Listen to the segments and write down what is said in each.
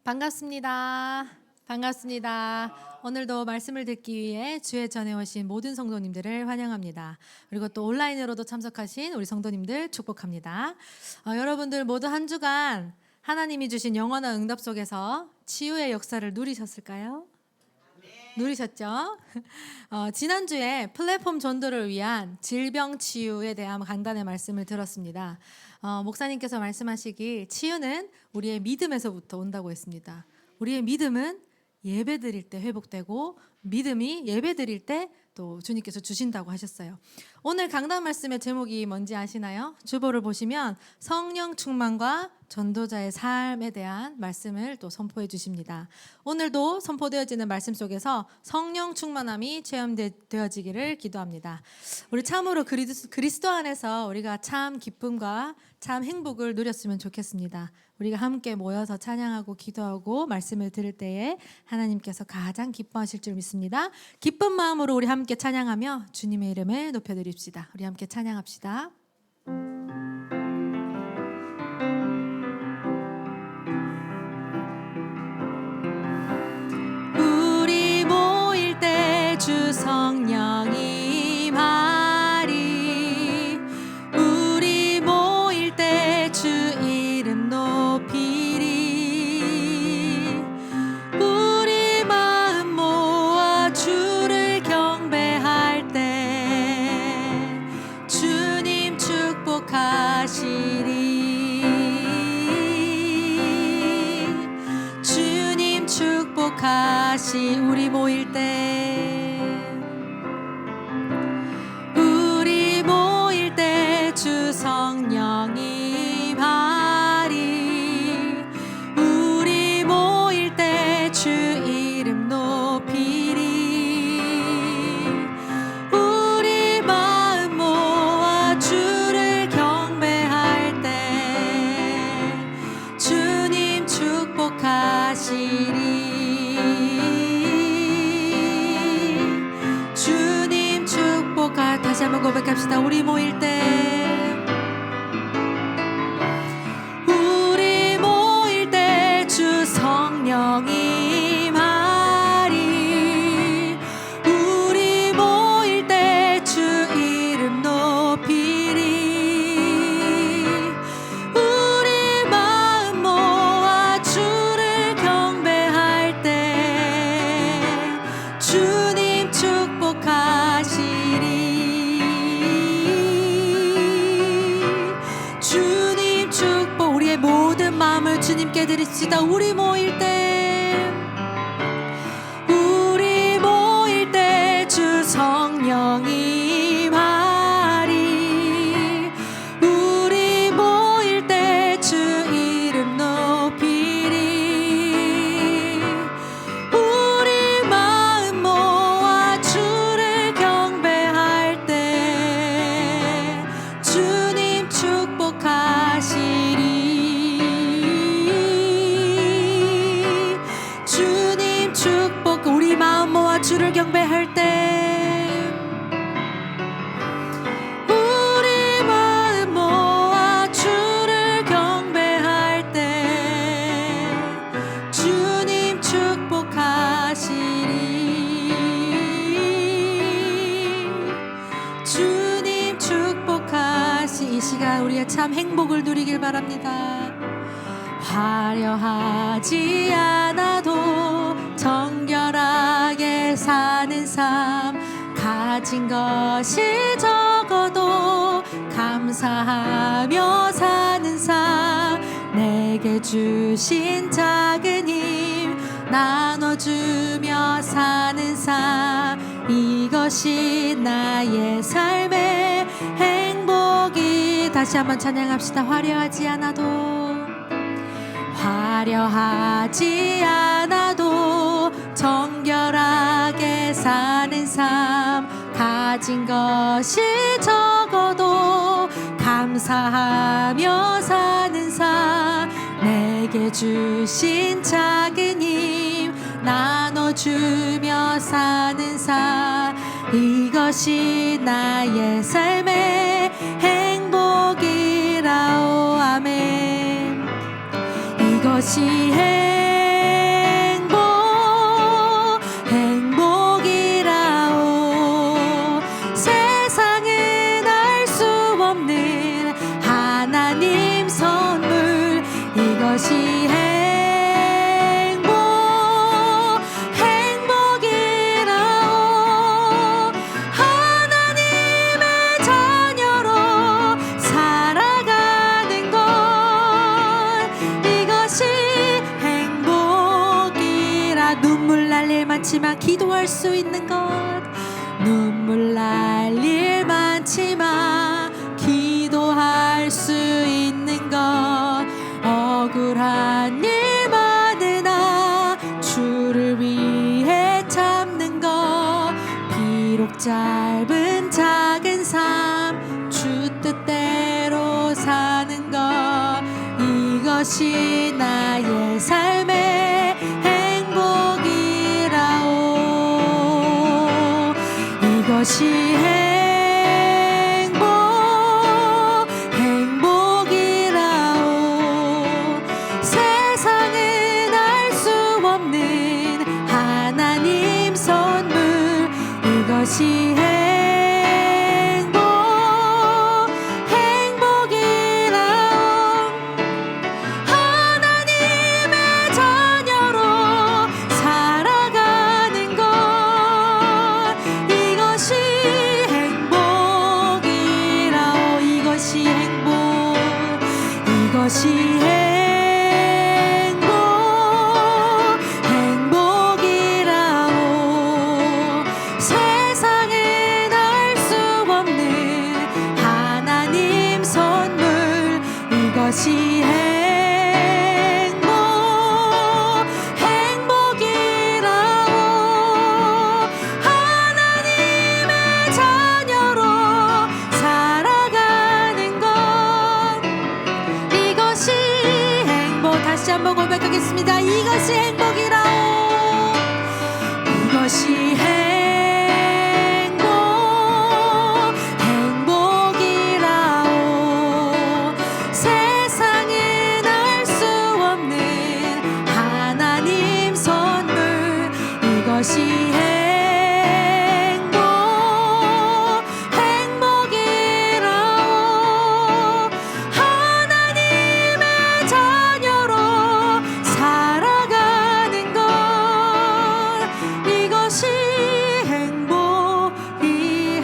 반갑습니다. 반갑습니다. 오늘도 말씀을 듣기 위해 주에 전해오신 모든 성도님들을 환영합니다. 그리고 또 온라인으로도 참석하신 우리 성도님들 축복합니다. 여러분들 모두 한 주간 하나님이 주신 영원한 응답 속에서 치유의 역사를 누리셨을까요? 누리셨죠? 지난주에 플랫폼 전도를 위한 질병 치유에 대한 간단한 말씀을 들었습니다. 목사님께서 말씀하시기 치유는 우리의 믿음에서부터 온다고 했습니다. 우리의 믿음은 예배 드릴 때 회복되고 믿음이 예배 드릴 때 또 주님께서 주신다고 하셨어요. 오늘 강단 말씀의 제목이 뭔지 아시나요? 주보를 보시면 성령 충만과 전도자의 삶에 대한 말씀을 또 선포해 주십니다. 오늘도 선포되어지는 말씀 속에서 성령 충만함이 체험되어지기를 기도합니다. 우리 참으로 그리스도 안에서 우리가 참 기쁨과 참 행복을 누렸으면 좋겠습니다. 우리가 함께 모여서 찬양하고 기도하고 말씀을 들을 때에 하나님께서 가장 기뻐하실 줄 믿습니다. 기쁜 마음으로 우리 함께 찬양하며 주님의 이름을 높여드립시다. 우리 함께 찬양합시다. 우리 모일 때 주 성령이 임하리. 우리 모일 때 주 이름 높이리. 우리 마음 모아 주를 경배할 때 주님 축복하시리. 주님 축복하시. 우리 모일 때 우리 모일 때 주 성령이 임하리. 우리 모일 때 주 이름 높이리. 우리 마음 모아 주를 경배할 때 주님 축복하시리. 주님 축복하. 다시 한번 고백합시다. 우리 모일 때 우리 모일 때 주 성령이 임하리. 우리 모일 때 주 이름 높이리. 우리 마음 모아 주를 경배할 때 주님 축복하시리. 주님 축복. 우리의 모든 마음을 주님께 드립시다. 우리 모일 때 우리 모일 때 주 성령이 임하리. 우리 모일 때 주 이름 높이리. 우리 마음 모아 주를 경배할 때 주님 축복하시리. 주님 축복. 우리 마음 모아 주를 경배할 때 우리 마음 모아 주를 경배할 때 주님 축복하시리. 주님 축복하시. 이 시간 우리의 참 행복을 누리길 바랍니다. 화려하지 않아도 정결하게 사는 삶, 가진 것이 적어도 감사하며 사는 삶, 내게 주신 작은 힘 나눠주며 사는 삶, 이것이 나의 삶의 행복이. 다시 한번 찬양합시다. 화려하지 않아도 정결하게 사는 삶, 가진 것이 적어도 감사하며 사는 삶, 내게 주신 작은 힘 나눠주며 사는 삶, 이것이 나의 삶의 행복이라오. 아멘. 이것이 하나님 선물 이것이 행복이라오. 하나님의 자녀로 살아가는 것 이것이 행복이라. 눈물 날 일 많지만 기도할 수 있는 것, 눈물 날 일 많지만 기도할 수 있는 것, 억울한 일 많으나 주를 위해 참는 것, 비록 짧은 작은 삶 주 뜻대로 사는 것 이것이 나의 삶의 행복이라오. 이것이 행복이라오. 세상은 알 수 없는 하나님 선물 이것이 이것이 행복이라오. 세상엔 알 수 없는 하나님 선물 이것이 행복이라오. 하나님의 자녀로 살아가는 것 이것이 행복. 다시 한번 고백하겠습니다. 이것이 행복이라오. 이것이 행복이라오. 세상엔 알 수 없는 하나님 선물 이것이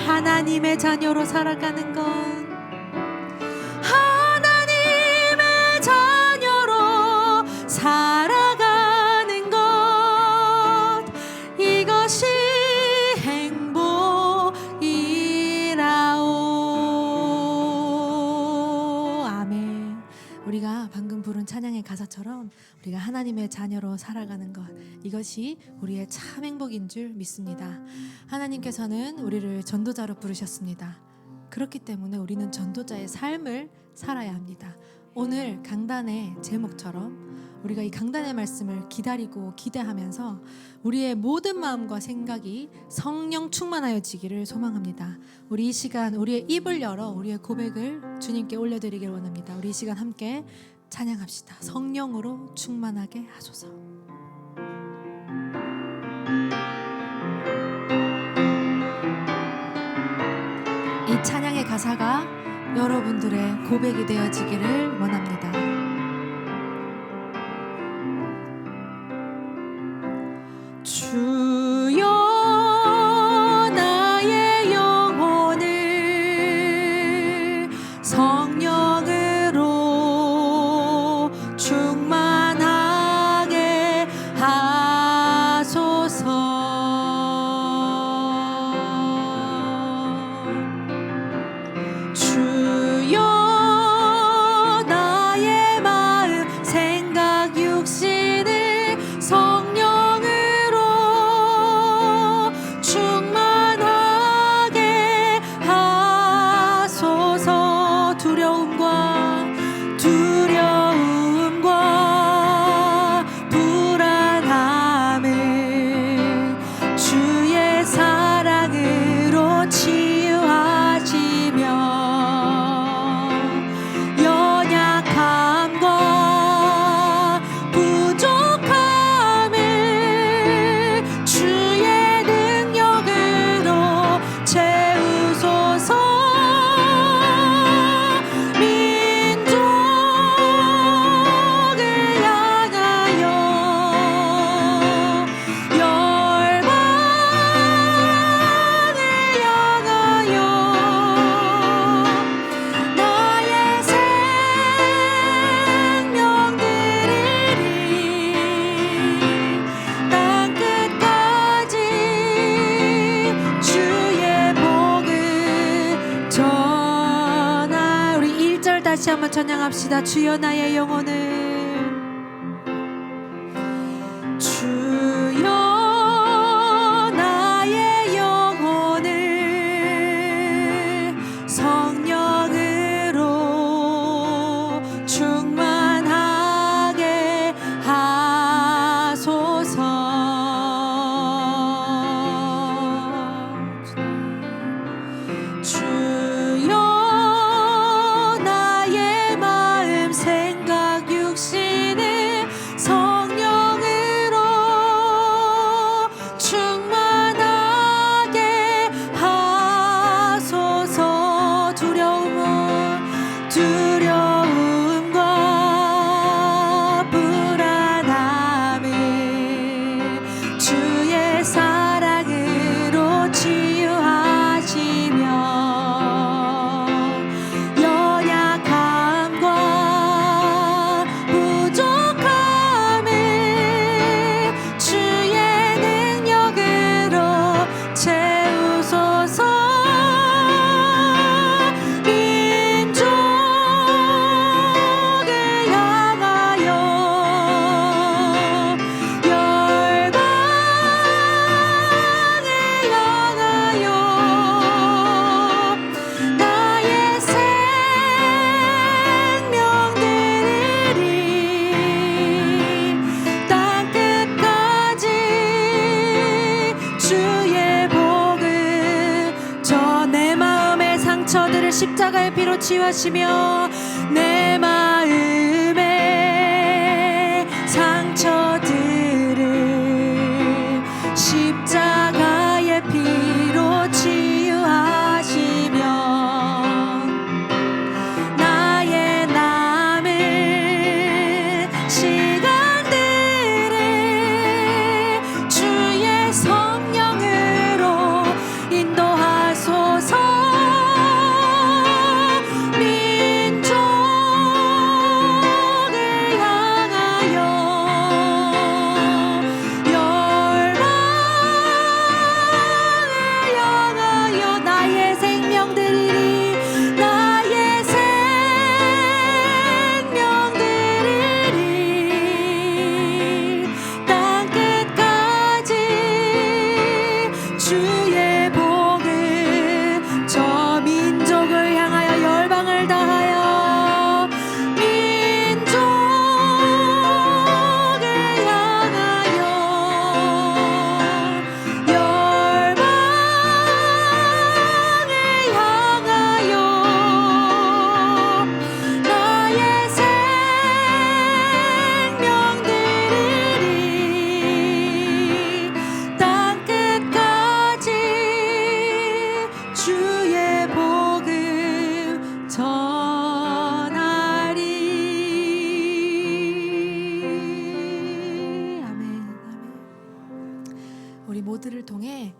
하나님의 자녀로 살아가는 것, 하나님의 자녀로 살아가는 것 이것이 행복이라오. 아멘. 우리가 방금 부른 찬양의 가사처럼 우리가 하나님의 자녀로 살아가는 것 이것이 우리의 참 행복인 줄 믿습니다. 하나님께서는 우리를 전도자로 부르셨습니다. 그렇기 때문에 우리는 전도자의 삶을 살아야 합니다. 오늘 강단의 제목처럼 우리가 이 강단의 말씀을 기다리고 기대하면서 우리의 모든 마음과 생각이 성령 충만하여지기를 소망합니다. 우리 이 시간 우리의 입을 열어 우리의 고백을 주님께 올려드리길 원합니다. 우리 이 시간 함께 찬양합시다. 성령으로 충만하게 하소서. 이 찬양의 가사가 여러분들의 고백이 되어지기를 원합니다. 주여 나의 영혼을 성령으로 충만하게 하소서. 주여 나의 찬양합시다. 주여 나의 영혼을, 주여 나의 영혼을 성령으로 충만하게 하소서. 주여 나의 마음 생각 육신을 성령으로 충만하게 하소서. 두려움과 불안함을 주의 사랑으로 치유하시며 연약함과 부족함을 주의 능력으로 채우소서. 민족을 향하여 열방을 향하여 나의 생명 드리리. 땅끝까지 주의 복을 저 내 마음의 상처들을 십자가의 피로 치유하시며 내 마음의 상처들을 십자가의 피로 치유하시며 나의 남은 시간들을 주의 성령으로 인도하소서. 민족을 향하여 열방을 향하여 나의 생명 드리리. 나의 생명 드리리. 땅끝까지 주의 복을 저 민족을 향하여 열방을 다하여 민족을 향하여 열방을 향하여 나의 생명 드리리. 땅끝까지 주의 복음 전하리. 아멘. 우리 모두를 통해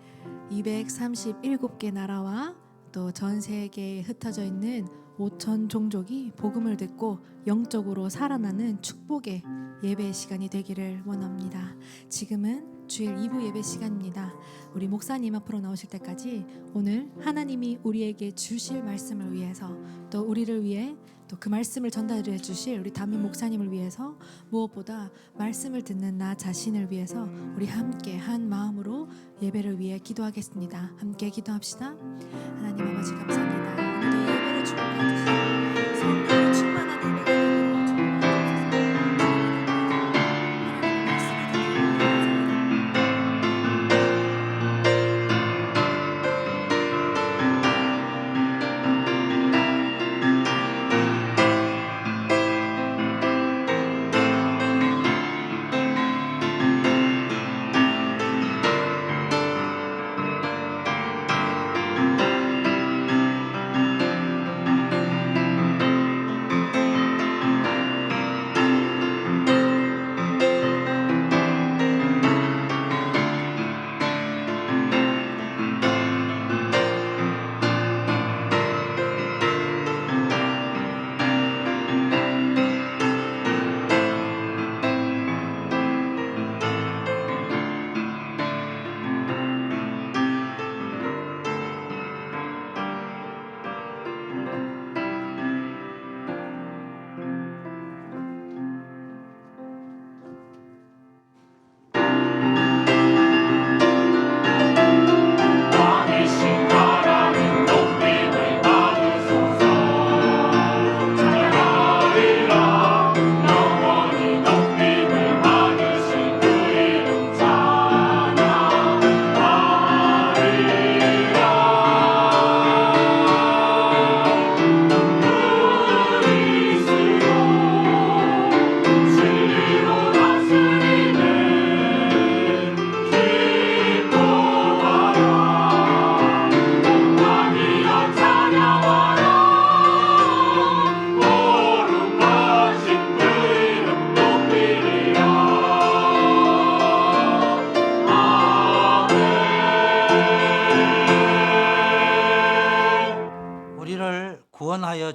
237개 나라와 또 전 세계에 흩어져 있는 5천 종족이 복음을 듣고 영적으로 살아나는 축복의 예배 시간이 되기를 원합니다. 지금은 주일 2부 예배 시간입니다. 우리 목사님 앞으로 나오실 때까지 오늘 하나님이 우리에게 주실 말씀을 위해서 또 우리를 위해 또 그 말씀을 전달해 주실 우리 담임 목사님을 위해서 무엇보다 말씀을 듣는 나 자신을 위해서 우리 함께 한 마음으로 예배를 위해 기도하겠습니다. 함께 기도합시다. 하나님 아버지 감사합니다. 오늘도 예배를 축복해 주시고 성령으로 충만한 예배가 되기를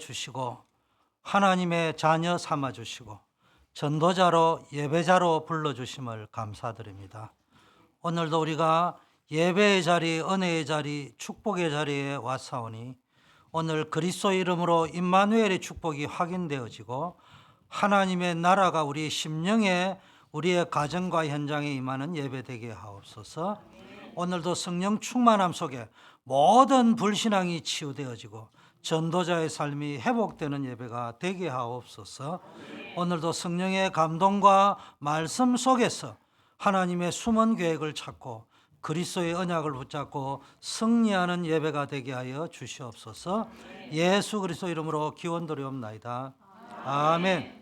주시고 하나님의 자녀 삼아 주시고 전도자로 예배자로 불러주심을 감사드립니다. 오늘도 우리가 예배의 자리, 은혜의 자리, 축복의 자리에 왔사오니 오늘 그리스도 이름으로 임마누엘의 축복이 확인되어지고 하나님의 나라가 우리 심령에 우리의 가정과 현장에 임하는 예배되게 하옵소서. 오늘도 성령 충만함 속에 모든 불신앙이 치유되어지고 전도자의 삶이 회복되는 예배가 되게 하옵소서. 오늘도 성령의 감동과 말씀 속에서 하나님의 숨은 계획을 찾고 그리스도의 언약을 붙잡고 승리하는 예배가 되게 하여 주시옵소서. 예수 그리스도 이름으로 기원드리옵나이다. 아멘.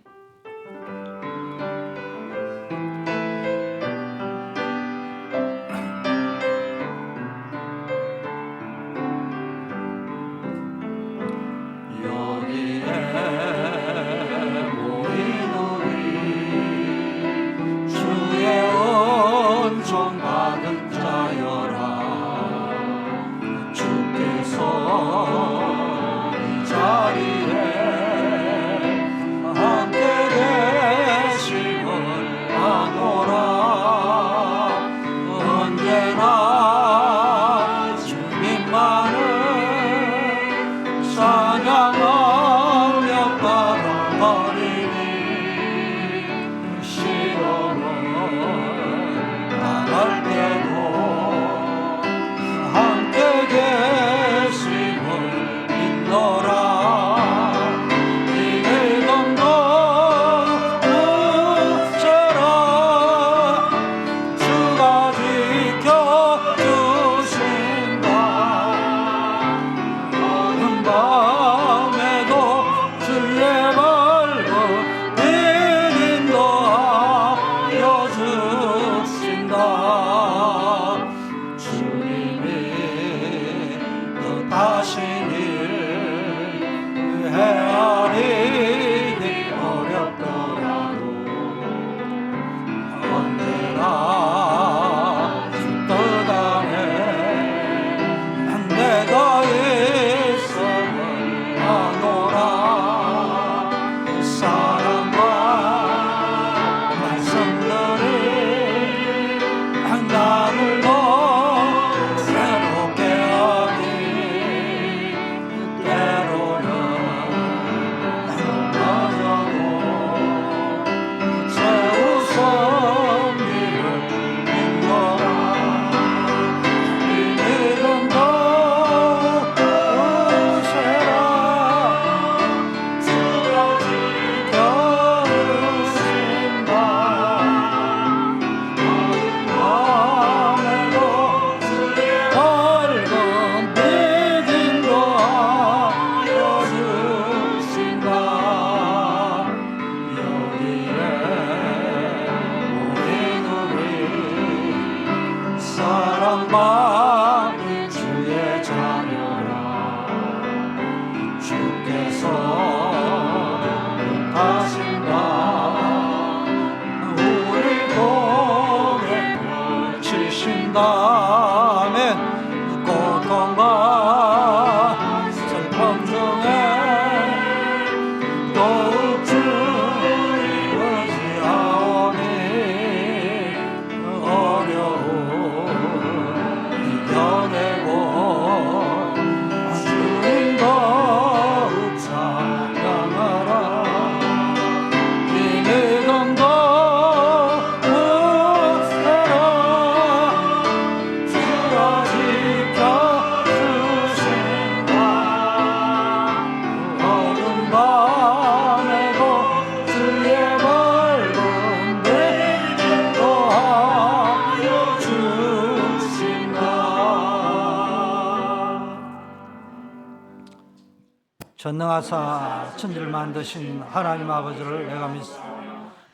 전능하사 천지를 만드신 하나님 아버지를 내가 믿습니다.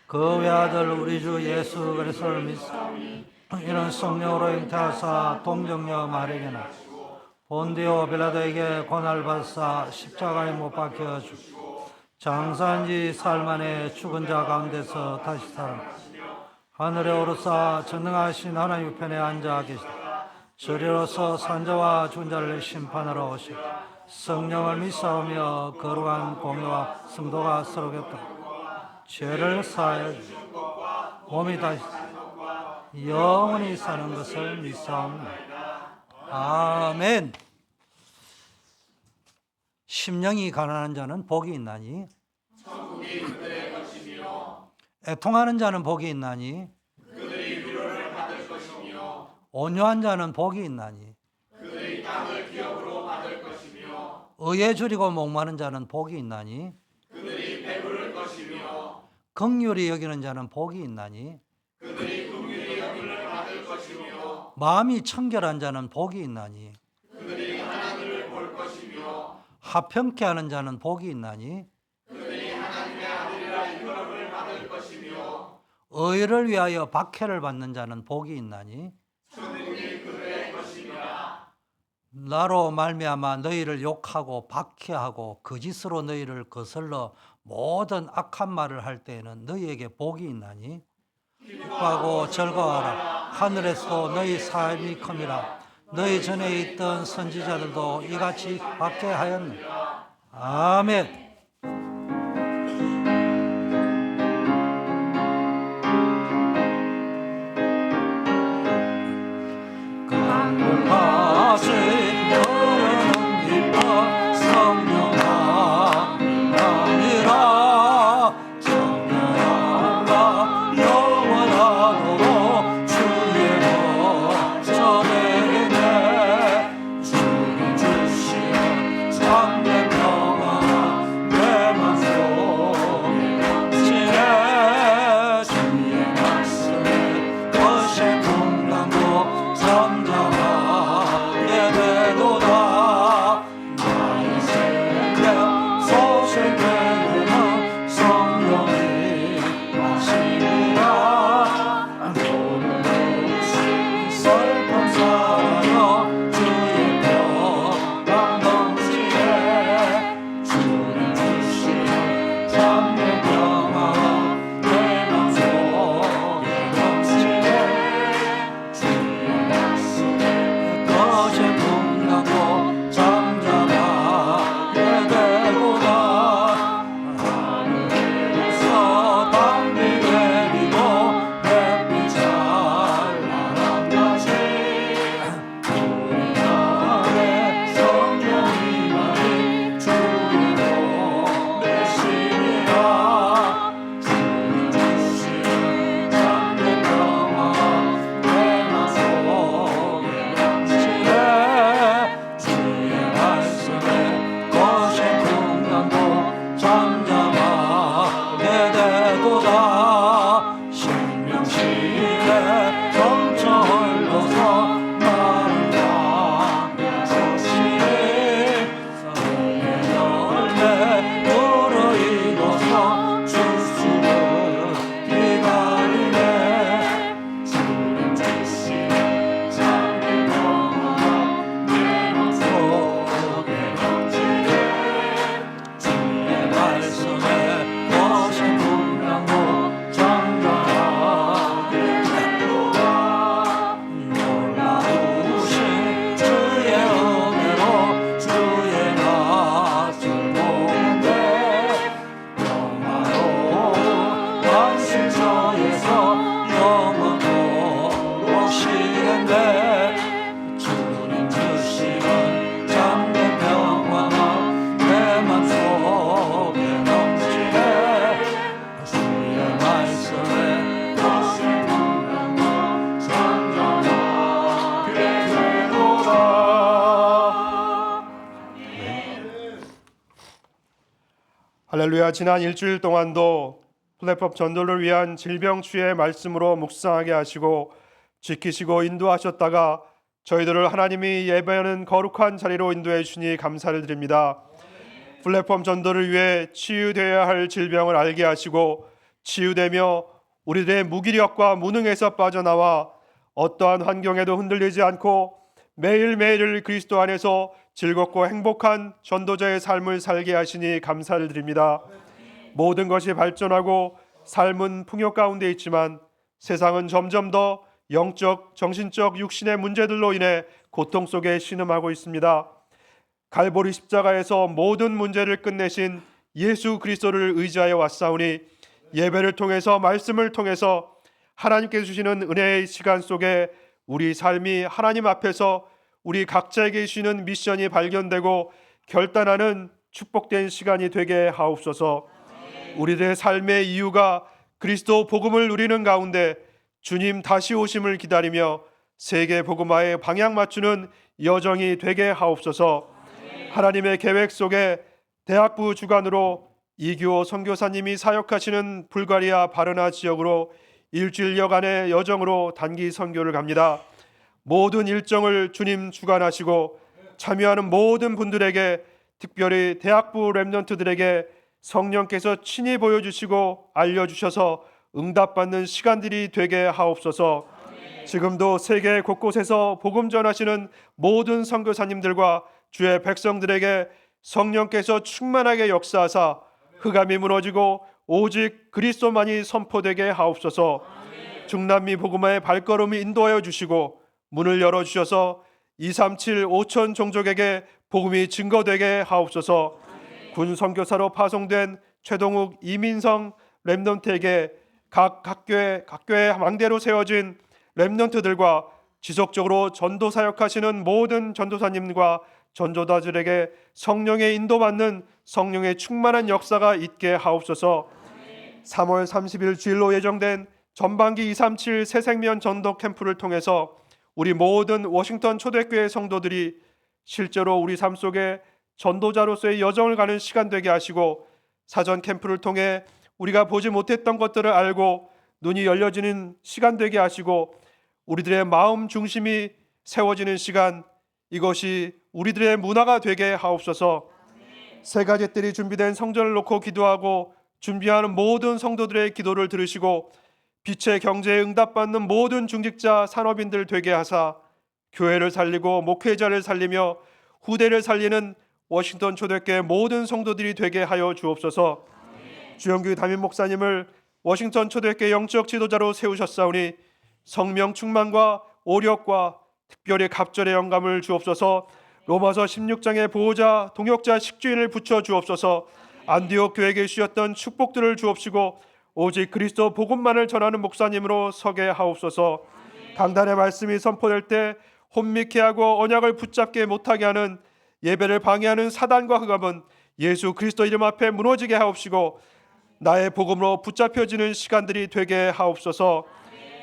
그 외아들 우리 주 예수 그리스도를 믿습니다. 이런 성령으로 잉태하사 동정녀 마리아나 본디오 빌라도에게 고난받으사 십자가에 못 박혀 죽고 장사한 지 사흘 만에 죽은 자 가운데서 다시 살아나시며 하늘에 오르사 전능하신 하나님 편에 앉아 계시다. 저리로서 산자와 죽은 자를 심판하러 오시고 성령을 믿사오며 거룩한 공의와 성도가 서로겠다. 죄를 사하여 몸이 다시 영원히 사는 것을 믿사옵니다. 아멘. 심령이 가난한 자는 복이 있나니 천국이 그들의 것이며 애통하는 자는 복이 있나니 그들이 위로를 받을 것이며 온유한 자는 복이 있나니 그들이 땅을 기업으로 받을 것이며 의에 줄이고 목마른 자는 복이 있나니 그들이 배부를 것이며 긍휼히 여기는 자는 복이 있나니 그들이 긍휼히 여김을 받을 것이며 마음이 청결한 자는 복이 있나니 그들이 하나님을 볼 것이며 화평케 하는 자는 복이 있나니 그들이 하나님의 아들이라 일컬음을 받을 것이며 의를 위하여 박해를 받는 자는 복이 있나니 천국이 그들의 것이니라. 나로 말미암아 너희를 욕하고 박해하고 거짓으로 너희를 거슬러 모든 악한 말을 할 때에는 너희에게 복이 있나니 기뻐하고 즐거워하라. 하늘에서도 너희 삶이 큽니다. 너희 전에 있던 선지자들도 이같이 박해하였느니라. 아멘. 강물같이 흐르는 기뻐 성령아 아니라 청년함과 영원하도록 주의 전에네 주님 주시는 참된 평화 내 맘속에 넘치네 주의 말씀에 것이 공감도 잠잠하게 되도다. 나의 생명 소생되는 성령이 마시리라. 모든 것이 슬픔 사라져 주의 평강 넘치네. 주님 주시는 참된 평화가 내 맘속에 넘치네. 주의 말씀에 것이 풍랑도 잠잠하게 되도다. 하늘에서 담비 내리고 햇빛 찬란한 같이 우리 안에 성령이 많이 주의 보내시니라. 주님 주시는 참된 평화 내 맘속에 넘치네. 주의 말씀에 것이 풍랑도 잠잠하게 되도다. 생명실에 넘쳐 흘러서 나를 감싸시니 성의 열매 불어일어서 주수를 기다리네. 주님 주시는 참된 평화가 내 맘속에 넘치네. 주의 말씀에 것이 풍랑도 잠잠하게 되도다. 놀라우신 주의 은혜로 주의 맛을 보는데 평화로운 안식처에서 영원토록 쉬는데 주님 주시는 참된 평화가 내 맘속에 넘치네. 주의 말씀에 것이 풍랑도 잠잠하게 되도다. 할렐루야. 지난 일주일 동안도 플랫폼 전도를 위한 질병치유의 말씀으로 묵상하게 하시고 지키시고 인도하셨다가 저희들을 하나님이 예배하는 거룩한 자리로 인도해 주시니 감사를 드립니다. 플랫폼 전도를 위해 치유되어야 할 질병을 알게 하시고 치유되며 우리들의 무기력과 무능에서 빠져나와 어떠한 환경에도 흔들리지 않고 매일매일을 그리스도 안에서 즐겁고 행복한 전도자의 삶을 살게 하시니 감사를 드립니다. 모든 것이 발전하고 삶은 풍요 가운데 있지만 세상은 점점 더 영적, 정신적, 육신의 문제들로 인해 고통 속에 신음하고 있습니다. 갈보리 십자가에서 모든 문제를 끝내신 예수 그리스도를 의지하여 왔사오니 예배를 통해서 말씀을 통해서 하나님께서 주시는 은혜의 시간 속에 우리 삶이 하나님 앞에서 우리 각자에게 주시는 미션이 발견되고 결단하는 축복된 시간이 되게 하옵소서. 우리들의 삶의 이유가 그리스도 복음을 누리는 가운데 주님 다시 오심을 기다리며 세계 복음화에 방향 맞추는 여정이 되게 하옵소서. 하나님의 계획 속에 대학부 주관으로 이규호 선교사님이 사역하시는 불가리아 바르나 지역으로 일주일여간의 여정으로 단기 선교를 갑니다. 모든 일정을 주님 주관하시고 참여하는 모든 분들에게, 특별히 대학부 렘넌트들에게 성령께서 친히 보여주시고 알려주셔서 응답받는 시간들이 되게 하옵소서. 지금도 세계 곳곳에서 복음 전하시는 모든 선교사님들과 주의 백성들에게 성령께서 충만하게 역사하사 흑암이 무너지고 오직 그리스도만이 선포되게 하옵소서. 중남미 복음화의 발걸음을 인도하여 주시고 문을 열어주셔서 237 5천 종족에게 복음이 증거되게 하옵소서. 군 선교사로 파송된 최동욱, 이민성 렘넌트에게 각 교회 망대로 세워진 렘넌트들과 지속적으로 전도 사역하시는 모든 전도사님과 전도자들에게 성령의 인도받는 성령의 충만한 역사가 있게 하옵소서. 3월 30일 주일로 예정된 전반기 237 새생명 전도 캠프를 통해서 우리 모든 워싱턴 초대교회 성도들이 실제로 우리 삶 속에 전도자로서의 여정을 가는 시간 되게 하시고, 사전 캠프를 통해 우리가 보지 못했던 것들을 알고 눈이 열려지는 시간 되게 하시고, 우리들의 마음 중심이 세워지는 시간, 이것이 우리들의 문화가 되게 하옵소서. 세 가지 뜰이 준비된 성전을 놓고 기도하고 준비하는 모든 성도들의 기도를 들으시고 빛의 경제에 응답받는 모든 중직자 산업인들 되게 하사 교회를 살리고 목회자를 살리며 후대를 살리는 워싱턴 초대교회 모든 성도들이 되게 하여 주옵소서. 주영규 담임 목사님을 워싱턴 초대교회 영적 지도자로 세우셨사오니 성령 충만과 오력과 특별히 갑절의 영감을 주옵소서. 로마서 16장의 보호자 동역자 식주인을 붙여 주옵소서. 안디옥 교회에 주셨던 축복들을 주옵시고 오직 그리스도 복음만을 전하는 목사님으로 서게 하옵소서. 강단의 말씀이 선포될 때 혼미케 하고 언약을 붙잡게 못하게 하는 예배를 방해하는 사단과 흑암은 예수 그리스도 이름 앞에 무너지게 하옵시고 나의 복음으로 붙잡혀지는 시간들이 되게 하옵소서.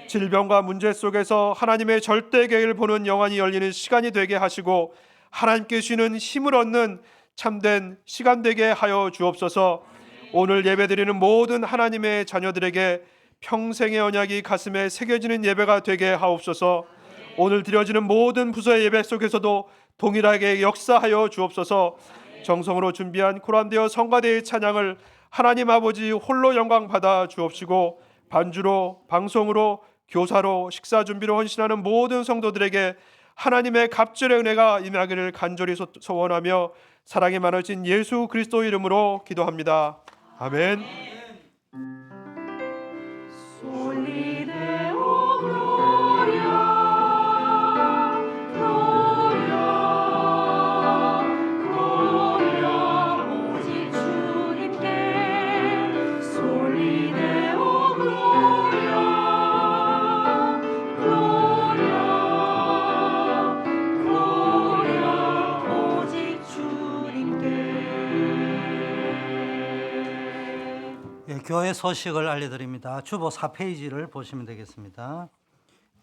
질병과 문제 속에서 하나님의 절대 계획을 보는 영안이 열리는 시간이 되게 하시고 하나님께 주시는 힘을 얻는 참된 시간 되게 하여 주옵소서. 오늘 예배드리는 모든 하나님의 자녀들에게 평생의 언약이 가슴에 새겨지는 예배가 되게 하옵소서. 오늘 드려지는 모든 부서의 예배 속에서도 동일하게 역사하여 주옵소서. 정성으로 준비한 코란데어 성가대의 찬양을 하나님 아버지 홀로 영광 받아 주옵시고 반주로, 방송으로, 교사로, 식사 준비로 헌신하는 모든 성도들에게 하나님의 갑절의 은혜가 임하기를 간절히 소원하며 사랑이 많으신 예수 그리스도 이름으로 기도합니다. 아멘. 교회 소식을 알려드립니다. 주보 4페이지를 보시면 되겠습니다.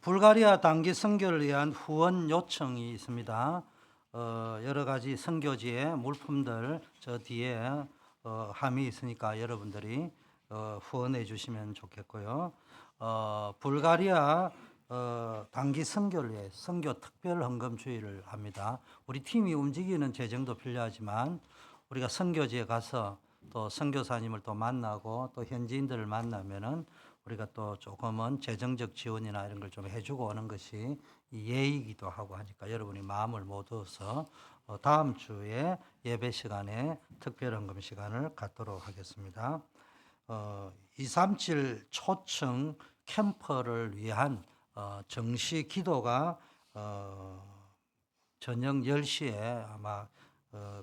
불가리아 단기 선교를 위한 후원 요청이 있습니다. 여러 가지 선교지의 물품들 저 뒤에 함이 있으니까 여러분들이 후원해 주시면 좋겠고요. 불가리아 단기 선교를 위해 선교 특별 헌금 주의를 합니다. 우리 팀이 움직이는 재정도 필요하지만 우리가 선교지에 가서 또 선교사님을 또 만나고 또 현지인들을 만나면은 우리가 또 조금은 재정적 지원이나 이런 걸 좀 해주고 오는 것이 예의이기도 하고 하니까 여러분이 마음을 모두어서 다음 주에 예배 시간에 특별헌금 시간을 갖도록 하겠습니다. 237 초청 캠퍼를 위한 정시 기도가 저녁 10시에 아마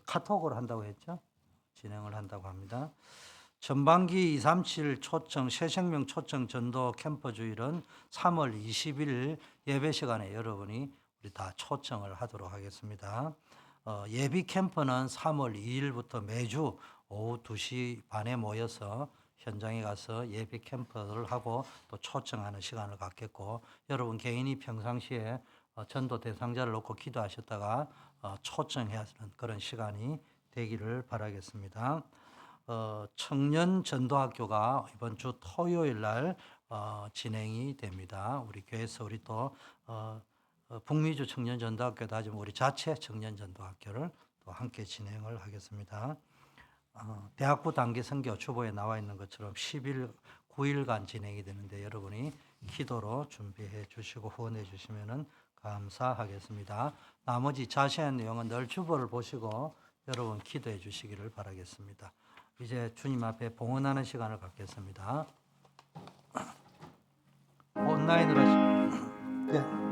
카톡으로 한다고 했죠. 진행을 한다고 합니다. 전반기 237 초청 새생명 초청 전도 캠프 주일은 3월 20일 예배 시간에 여러분이 우리 다 초청을 하도록 하겠습니다. 예비 캠프는 3월 2일부터 매주 오후 2시 반에 모여서 현장에 가서 예비 캠프를 하고 또 초청하는 시간을 갖겠고, 여러분 개인이 평상시에 전도 대상자를 놓고 기도하셨다가 초청해야 하는 그런 시간이 되기를 바라겠습니다. 청년 전도학교가 이번 주 토요일 날 진행이 됩니다. 우리 교회에서 우리 또 북미주 청년 전도학교도 하지만 우리 자체 청년 전도학교를 또 함께 진행을 하겠습니다. 대학부 단기 선교 주보에 나와 있는 것처럼 10일 9일간 진행이 되는데 여러분이 기도로 준비해 주시고 후원해 주시면 감사하겠습니다. 나머지 자세한 내용은 늘 주보를 보시고 여러분 기도해 주시기를 바라겠습니다. 이제 주님 앞에 봉헌하는 시간을 갖겠습니다. 온라인으로 네.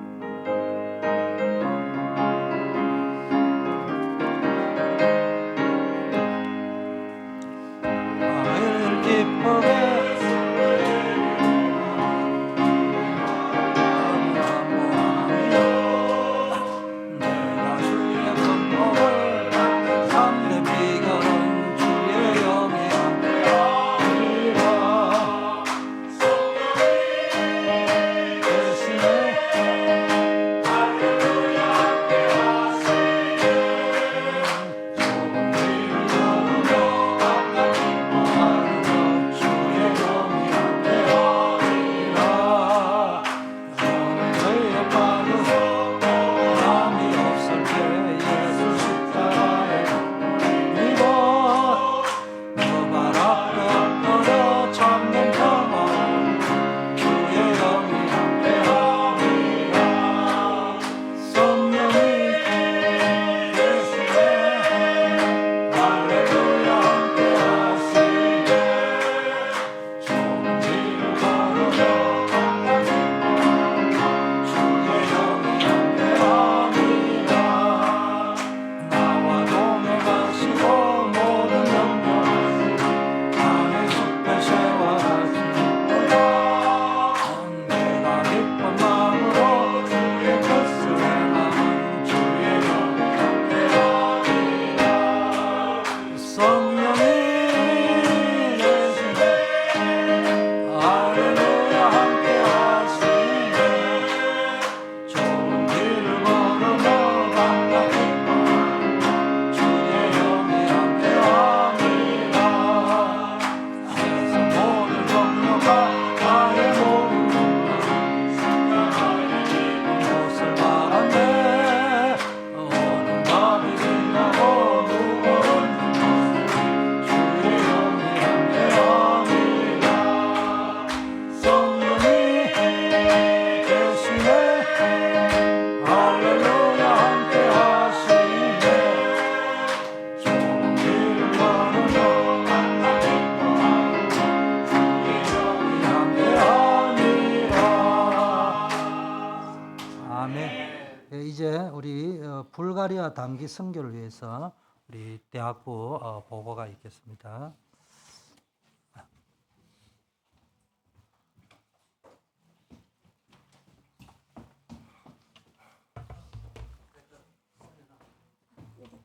불가리아 단기 선교를 위해서 우리 대학부 보고가 있겠습니다.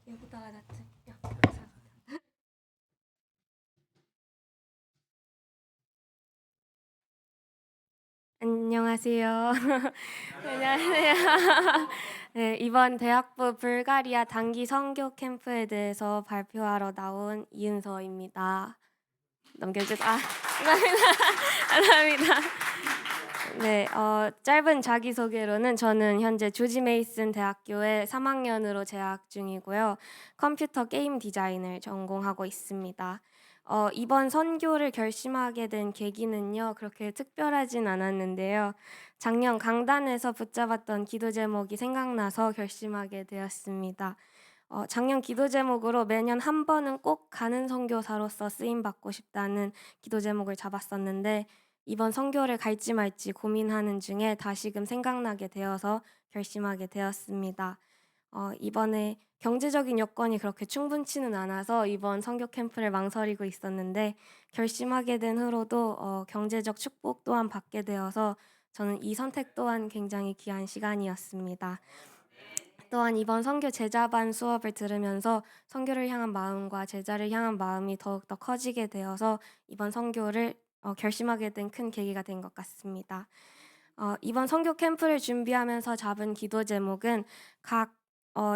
여기다가 놨지. 안녕하세요. 안녕하세요. 네, 이번 대학부 불가리아 단기 선교 캠프에 대해서 발표하러 나온 이은서입니다. 넘겨주세요. 감사합니다. 네, 짧은 자기소개로는 저는 현재 조지 메이슨 대학교에 3학년으로 재학 중이고요. 컴퓨터 게임 디자인을 전공하고 있습니다. 이번 선교를 결심하게 된 계기는요, 그렇게 특별하진 않았는데요. 작년 강단에서 붙잡았던 기도 제목이 생각나서 결심하게 되었습니다. 작년 기도 제목으로 매년 한 번은 꼭 가는 선교사로서 쓰임받고 싶다는 기도 제목을 잡았었는데 이번 선교를 갈지 말지 고민하는 중에 다시금 생각나게 되어서 결심하게 되었습니다. 이번에 경제적인 여건이 그렇게 충분치는 않아서 이번 선교 캠프를 망설이고 있었는데 결심하게 된 후로도 경제적 축복 또한 받게 되어서 저는 이 선택 또한 굉장히 귀한 시간이었습니다. 또한 이번 선교 제자반 수업을 들으면서 선교를 향한 마음과 제자를 향한 마음이 더욱더 커지게 되어서 이번 선교를 결심하게 된 큰 계기가 된 것 같습니다. 이번 선교 캠프를 준비하면서 잡은 기도 제목은 각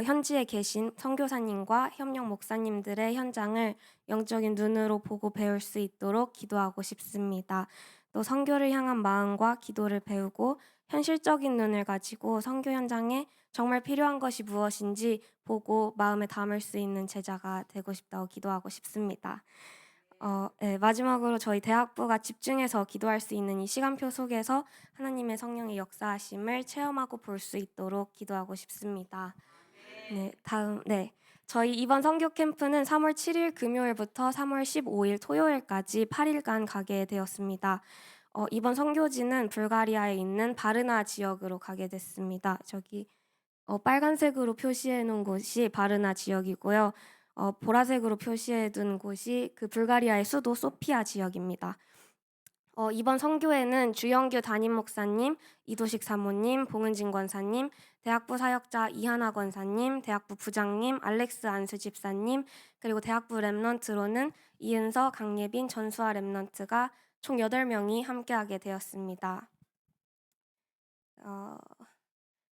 현지에 계신 선교사님과 협력 목사님들의 현장을 영적인 눈으로 보고 배울 수 있도록 기도하고 싶습니다. 또 선교를 향한 마음과 기도를 배우고 현실적인 눈을 가지고 선교 현장에 정말 필요한 것이 무엇인지 보고 마음에 담을 수 있는 제자가 되고 싶다고 기도하고 싶습니다. 네, 마지막으로 저희 대학부가 집중해서 기도할 수 있는 이 시간표 속에서 하나님의 성령의 역사하심을 체험하고 볼 수 있도록 기도하고 싶습니다. 네. 저희 이번 선교 캠프는 3월 7일 금요일부터 3월 15일 토요일까지 8일간 가게 되었습니다. 이번 선교지는 불가리아에 있는 바르나 지역으로 가게 됐습니다. 저기 빨간색으로 표시해 놓은 곳이 바르나 지역이고요. 보라색으로 부시해 둔 곳이 그 불가리아의 수도 소피아 지역입니다. 이번 선교회는 주영규 담임 목사님, 이도식 사모님, 봉은진 권사님, 대학부 사역자 이하나 권사님, 대학부 부장님, 알렉스 안수 집사님, 그리고 대학부 랩넌트로는 이은서, 강예빈, 전수아 랩넌트가 총 8명이 함께하게 되었습니다.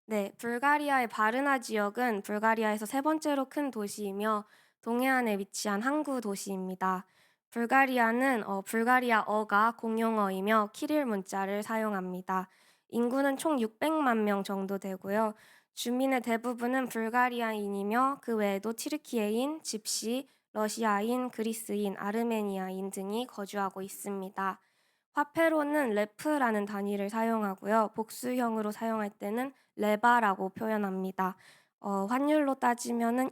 네, 불가리아의 바르나 지역은 불가리아에서 세 번째로 큰 도시이며 동해안에 위치한 항구 도시입니다. 불가리아는 불가리아어가 공용어이며 키릴 문자를 사용합니다. 인구는 총 600만 명 정도 되고요. 주민의 대부분은 불가리아인이며 그 외에도 튀르키예인, 집시, 러시아인, 그리스인, 아르메니아인 등이 거주하고 있습니다. 화폐로는 레프라는 단위를 사용하고요. 복수형으로 사용할 때는 레바라고 표현합니다. 환율로 따지면은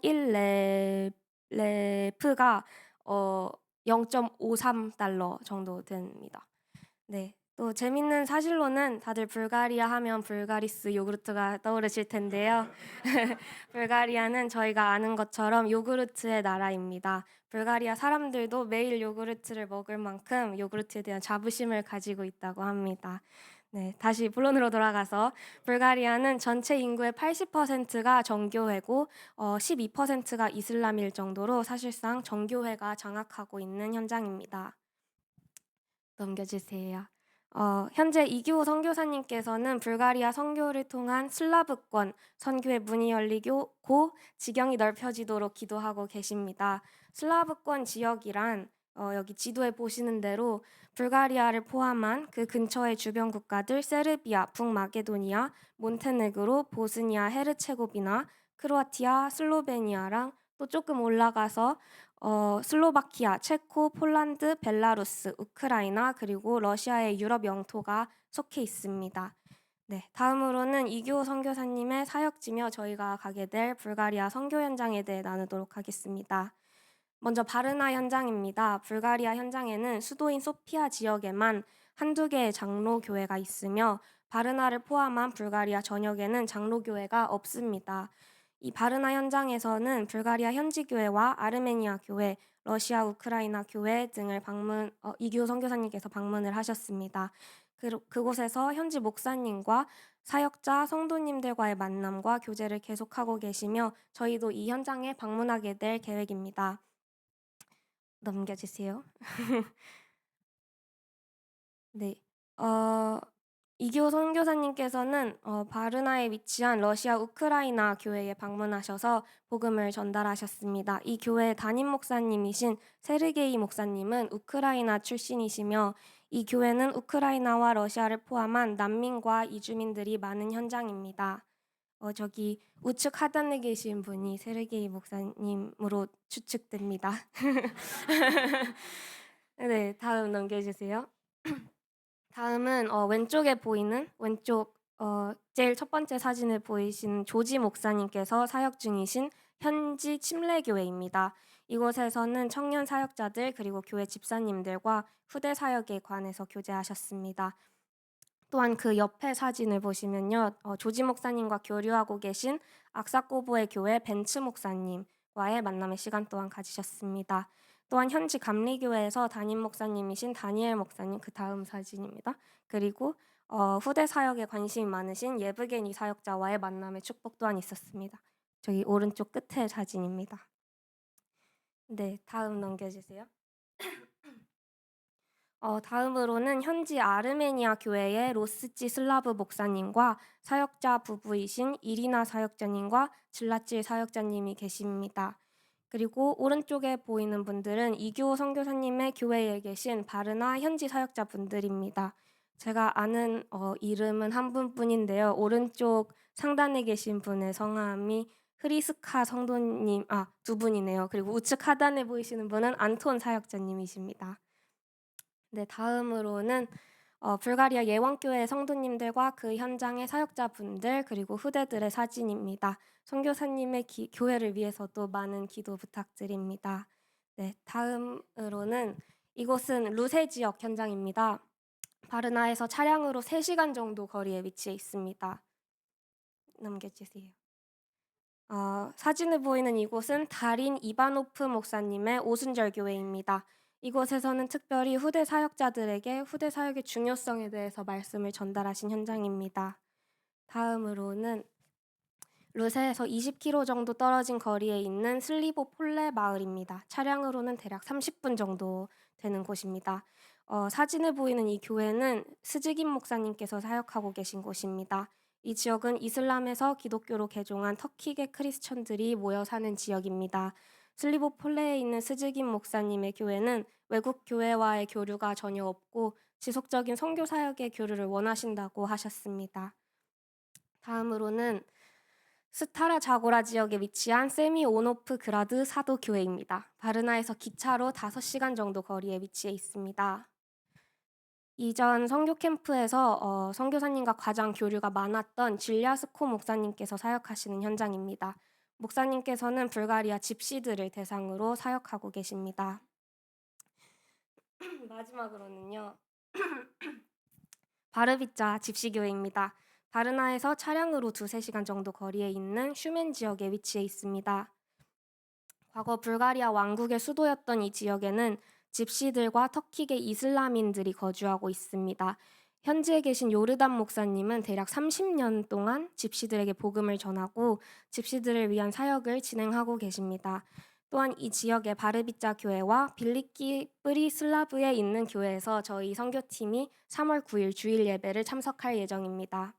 1레프가 0.53달러 정도 됩니다. 네. 또 재밌는 사실로는 다들 불가리아 하면 불가리스 요구르트가 떠오르실 텐데요. 불가리아는 저희가 아는 것처럼 요구르트의 나라입니다. 불가리아 사람들도 매일 요구르트를 먹을 만큼 요구르트에 대한 자부심을 가지고 있다고 합니다. 네, 다시 본론으로 돌아가서 불가리아는 전체 인구의 80%가 정교회고 12%가 이슬람일 정도로 사실상 정교회가 장악하고 있는 현장입니다. 넘겨주세요. 현재 이규호 선교사님께서는 불가리아 선교를 통한 슬라브권 선교의 문이 열리고 지경이 넓혀지도록 기도하고 계십니다. 슬라브권 지역이란 여기 지도에 보시는 대로 불가리아를 포함한 그 근처의 주변 국가들 세르비아, 북마게도니아, 몬테네그로, 보스니아, 헤르체고비나, 크로아티아, 슬로베니아랑 또 조금 올라가서 슬로바키아, 체코, 폴란드, 벨라루스, 우크라이나 그리고 러시아의 유럽 영토가 속해 있습니다. 네, 다음으로는 이규호 선교사님의 사역지며 저희가 가게 될 불가리아 선교 현장에 대해 나누도록 하겠습니다. 먼저 바르나 현장입니다. 불가리아 현장에는 수도인 소피아 지역에만 한두 개의 장로교회가 있으며 바르나를 포함한 불가리아 전역에는 장로교회가 없습니다. 이 바르나 현장에서는 불가리아 현지 교회와 아르메니아 교회, 러시아 우크라이나 교회 등을 이규호 선교사님께서 방문을 하셨습니다. 그곳에서 현지 목사님과 사역자 성도님들과의 만남과 교제를 계속하고 계시며 저희도 이 현장에 방문하게 될 계획입니다. 넘겨주세요. 네. 이규호 선교사님께서는 바르나에 위치한 러시아 우크라이나 교회에 방문하셔서 복음을 전달하셨습니다. 이 교회의 담임 목사님이신 세르게이 목사님은 우크라이나 출신이시며 이 교회는 우크라이나와 러시아를 포함한 난민과 이주민들이 많은 현장입니다. 저기 우측 하단에 계신 분이 세르게이 목사님으로 추측됩니다. 네, 다음 넘겨주세요. 다음은 왼쪽에 보이는 제일 첫 번째 사진을 보이신 조지 목사님께서 사역 중이신 현지 침례교회입니다. 이곳에서는 청년 사역자들 그리고 교회 집사님들과 후대 사역에 관해서 교제하셨습니다. 또한 그 옆에 사진을 보시면요. 조지 목사님과 교류하고 계신 악사고보의 교회 벤츠 목사님과의 만남의 시간 또한 가지셨습니다. 또한 현지 감리교회에서 담임 목사님이신 다니엘 목사님, 그 다음 사진입니다. 그리고 후대 사역에 관심이 많으신 예브게니 사역자와의 만남의 축복 또한 있었습니다. 저기 오른쪽 끝에 사진입니다. 네, 다음 넘겨주세요. 다음으로는 현지 아르메니아 교회의 로스치 슬라브 목사님과 사역자 부부이신 이리나 사역자님과 질라칠 사역자님이 계십니다. 그리고 오른쪽에 보이는 분들은 이규호 선교사님의 교회에 계신 바르나 현지 사역자분들입니다. 제가 아는 이름은 한 분뿐인데요. 오른쪽 상단에 계신 분의 성함이 흐리스카 성도님, 두 분이네요. 그리고 우측 하단에 보이시는 분은 안톤 사역자님이십니다. 네, 다음으로는 불가리아 예원교회 성도님들과 그 현장의 사역자분들 그리고 후대들의 사진입니다. 선교사님의 교회를 위해서도 많은 기도 부탁드립니다. 네, 다음으로는 이곳은 루세 지역 현장입니다. 바르나에서 차량으로 3시간 정도 거리에 위치해 있습니다. 넘겨주세요. 사진에 보이는 이곳은 달인 이바노프 목사님의 오순절 교회입니다. 이곳에서는 특별히 후대 사역자들에게 후대 사역의 중요성에 대해서 말씀을 전달하신 현장입니다. 다음으로는 루세에서 20km 정도 떨어진 거리에 있는 슬리보 폴레 마을입니다. 차량으로는 대략 30분 정도 되는 곳입니다. 사진에 보이는 이 교회는 스즈긴 목사님께서 사역하고 계신 곳입니다. 이 지역은 이슬람에서 기독교로 개종한 터키계 크리스천들이 모여 사는 지역입니다. 슬리보 폴레에 있는 스즈긴 목사님의 교회는 외국 교회와의 교류가 전혀 없고 지속적인 선교 사역의 교류를 원하신다고 하셨습니다. 다음으로는 스타라 자고라 지역에 위치한 세미 오노프 그라드 사도 교회입니다. 바르나에서 기차로 5시간 정도 거리에 위치해 있습니다. 이전 선교 캠프에서 선교사님과 가장 교류가 많았던 질리아스코 목사님께서 사역하시는 현장입니다. 목사님께서는 불가리아 집시들을 대상으로 사역하고 계십니다. 마지막으로는요. 바르비자 집시교회입니다. 바르나에서 차량으로 2-3시간 정도 거리에 있는 슈멘 지역에 위치해 있습니다. 과거 불가리아 왕국의 수도였던 이 지역에는 집시들과 터키계 이슬람인들이 거주하고 있습니다. 현지에 계신 요르단 목사님은 대략 30년 동안 집시들에게 복음을 전하고 집시들을 위한 사역을 진행하고 계십니다. 또한 이 지역의 바르비자 교회와 빌리키 브리슬라브에 있는 교회에서 저희 선교팀이 3월 9일 주일 예배를 참석할 예정입니다.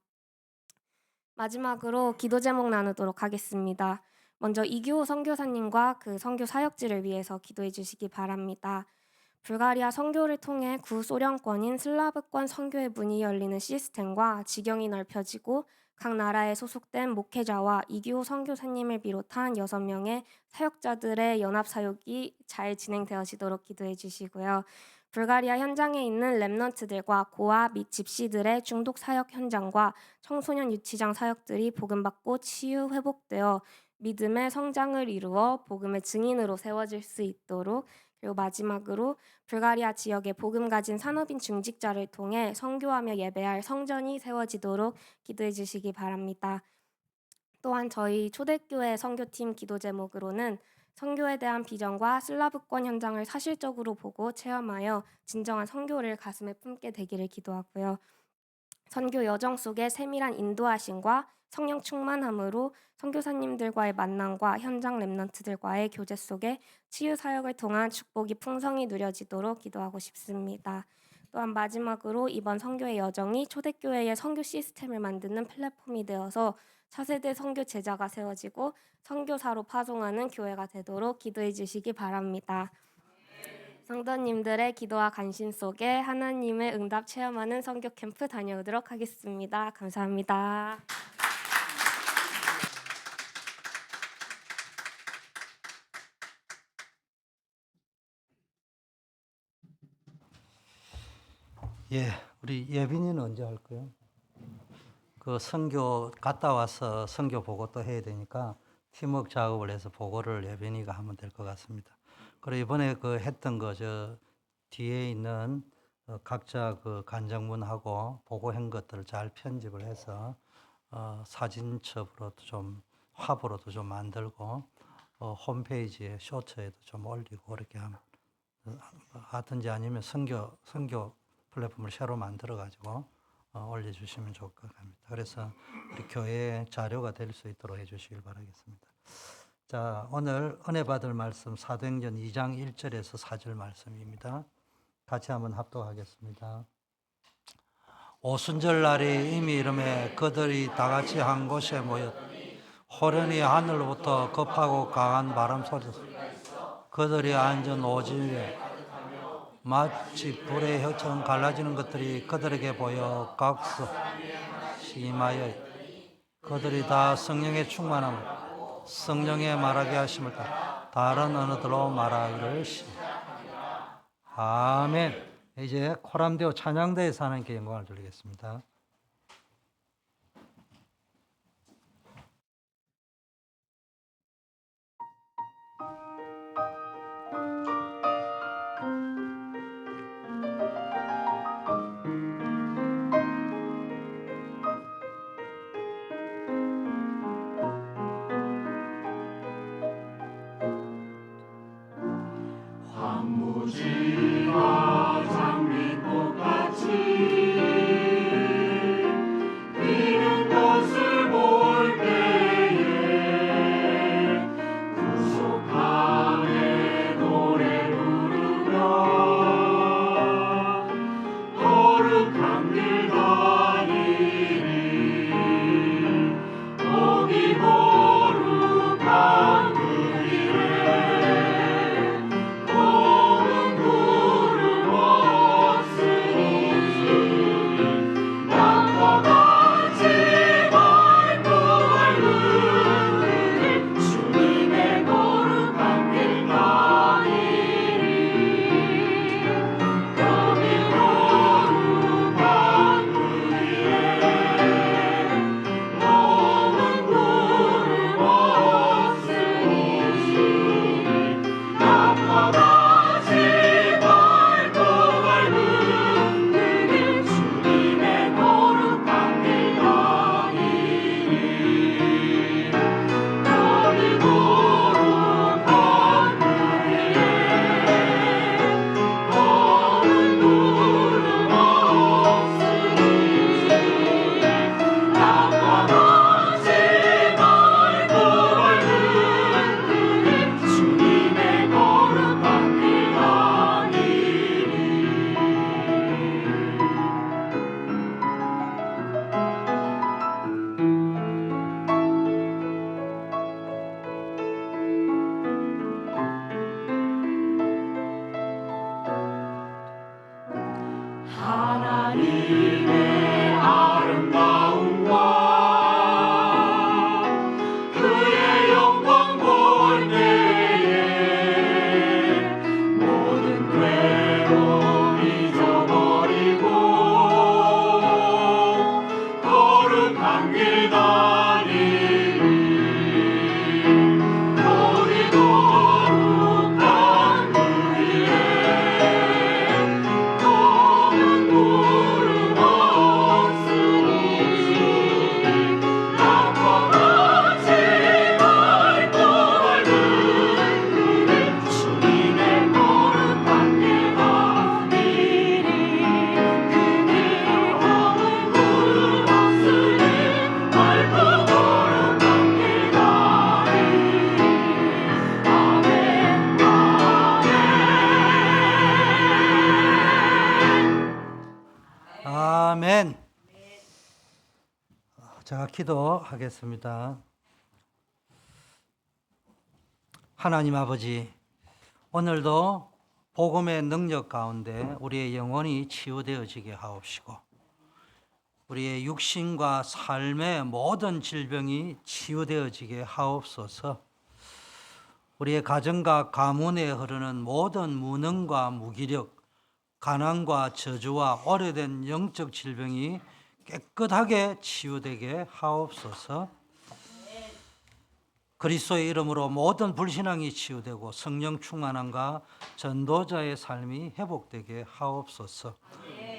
마지막으로 기도 제목 나누도록 하겠습니다. 먼저 이규호 선교사님과 그 선교 사역지를 위해서 기도해 주시기 바랍니다. 불가리아 선교를 통해 구소련권인 슬라브권 선교의 문이 열리는 시스템과 지경이 넓혀지고 각 나라에 소속된 목회자와 이규호 선교사님을 비롯한 6명의 사역자들의 연합 사역이 잘 진행되어지도록 기도해 주시고요. 불가리아 현장에 있는 렘넌트들과 고아 및 집시들의 중독 사역 현장과 청소년 유치장 사역들이 복음받고 치유 회복되어 믿음의 성장을 이루어 복음의 증인으로 세워질 수 있도록, 그리고 마지막으로 불가리아 지역의 복음 가진 산업인 중직자를 통해 선교하며 예배할 성전이 세워지도록 기도해 주시기 바랍니다. 또한 저희 초대교회 선교팀 기도 제목으로는 선교에 대한 비전과 슬라브권 현장을 사실적으로 보고 체험하여 진정한 선교를 가슴에 품게 되기를 기도하고요. 선교 여정 속에 세밀한 인도하심과 성령 충만함으로 선교사님들과의 만남과 현장 렘넌트들과의 교제 속에 치유 사역을 통한 축복이 풍성히 누려지도록 기도하고 싶습니다. 또한 마지막으로 이번 선교의 여정이 초대교회의 선교 시스템을 만드는 플랫폼이 되어서 차세대 선교 제자가 세워지고 선교사로 파송하는 교회가 되도록 기도해 주시기 바랍니다. 성도님들의 기도와 관심 속에 하나님의 응답 체험하는 선교 캠프 다녀오도록 하겠습니다. 감사합니다. 예, 우리 예빈이는 언제 할 거예요? 그 선교 갔다 와서 선교 보고 또 해야 되니까 팀워크 작업을 해서 보고를 예빈이가 하면 될 것 같습니다. 그리고 이번에 그 했던 거 저 뒤에 있는 각자 그 간증문하고 보고한 것들을 잘 편집을 해서 사진첩으로도 좀 화보로도 좀 만들고 홈페이지에 쇼츠에도 좀 올리고 그렇게 하든지 아니면 선교 플랫폼을 새로 만들어 가지고 올려주시면 좋을 것 같습니다. 그래서 우리 교회의 자료가 될 수 있도록 해주시길 바라겠습니다. 자, 오늘 은혜 받을 말씀 사도행전 2장 1절에서 4절 말씀입니다. 같이 한번 합독하겠습니다. 오순절 날이 이미 이름에 그들이 다 같이 한 곳에 모였더니 호련히 하늘로부터 급하고 강한 바람 소리가 그들이 앉은 오지 위에 마치 불의 혀처럼 갈라지는 것들이 그들에게 보여 각서 심하여 그들이 다 성령에 충만함을 성령에 말하게 하심을 따라 다른 언어들로 말하기를 시작합니다. 아멘. 이제 코람데오 찬양대에서 하나님께 영광을 돌리겠습니다. 무지가 장미꽃같이 피는 것을 볼 때에 구속함의 노래 부르며 거룩한 길 다니리 거기 거룩한 그 길에 하나님의 아름다움과 그의 영광 볼 때에 모든 괴로움 잊어버리고 거룩한 길 다니리 거기 거룩한 그 길에 아멘. 제가 기도하겠습니다. 하나님 아버지, 오늘도 복음의 능력 가운데 우리의 영혼이 치유되어지게 하옵시고 우리의 육신과 삶의 모든 질병이 치유되어지게 하옵소서. 우리의 가정과 가문에 흐르는 모든 무능과 무기력, 가난과 저주와 오래된 영적 질병이 깨끗하게 치유되게 하옵소서. 그리스도의 이름으로 모든 불신앙이 치유되고 성령 충만함과 전도자의 삶이 회복되게 하옵소서.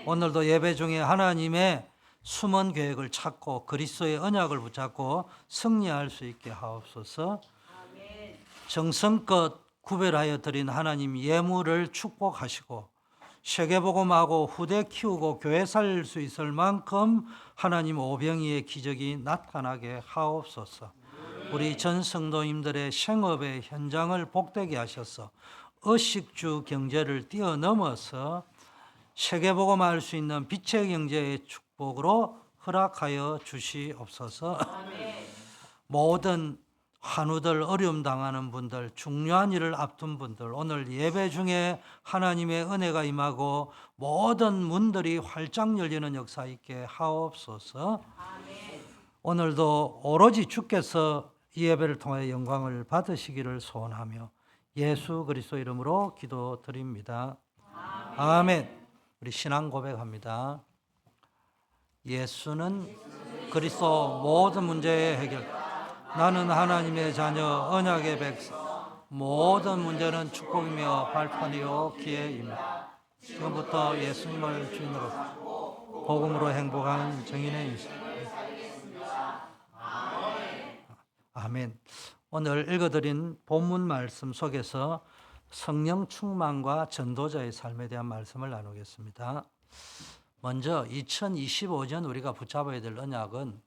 오늘도 예배 중에 하나님의 숨은 계획을 찾고 그리스도의 언약을 붙잡고 승리할 수 있게 하옵소서. 정성껏 구별하여 드린 하나님 예물을 축복하시고 세계복음하고 후대 키우고 교회 살릴 수 있을 만큼 하나님 오병이의 기적이 나타나게 하옵소서. 우리 전 성도님들의 생업의 현장을 복되게 하셔서 의식주 경제를 뛰어넘어서 세계복음할 수 있는 빛의 경제의 축복으로 허락하여 주시옵소서. 모든 환우들, 어려움 당하는 분들, 중요한 일을 앞둔 분들, 오늘 예배 중에 하나님의 은혜가 임하고 모든 문들이 활짝 열리는 역사 있게 하옵소서. 오늘도 오로지 주께서 이 예배를 통해 영광을 받으시기를 소원하며 예수 그리스도 이름으로 기도드립니다. 아멘. 우리 신앙 고백합니다. 예수는 그리스도 모든 문제의 해결. 나는 하나님의 자녀 언약의 백성. 모든 문제는 축복이며 발판이요 기회입니다. 지금부터 예수님을 주인으로 복음으로 행복한 정인의 인생. 아멘. 오늘 읽어드린 본문 말씀 속에서 성령 충만과 전도자의 삶에 대한 말씀을 나누겠습니다. 먼저 2025년 우리가 붙잡아야 될 언약은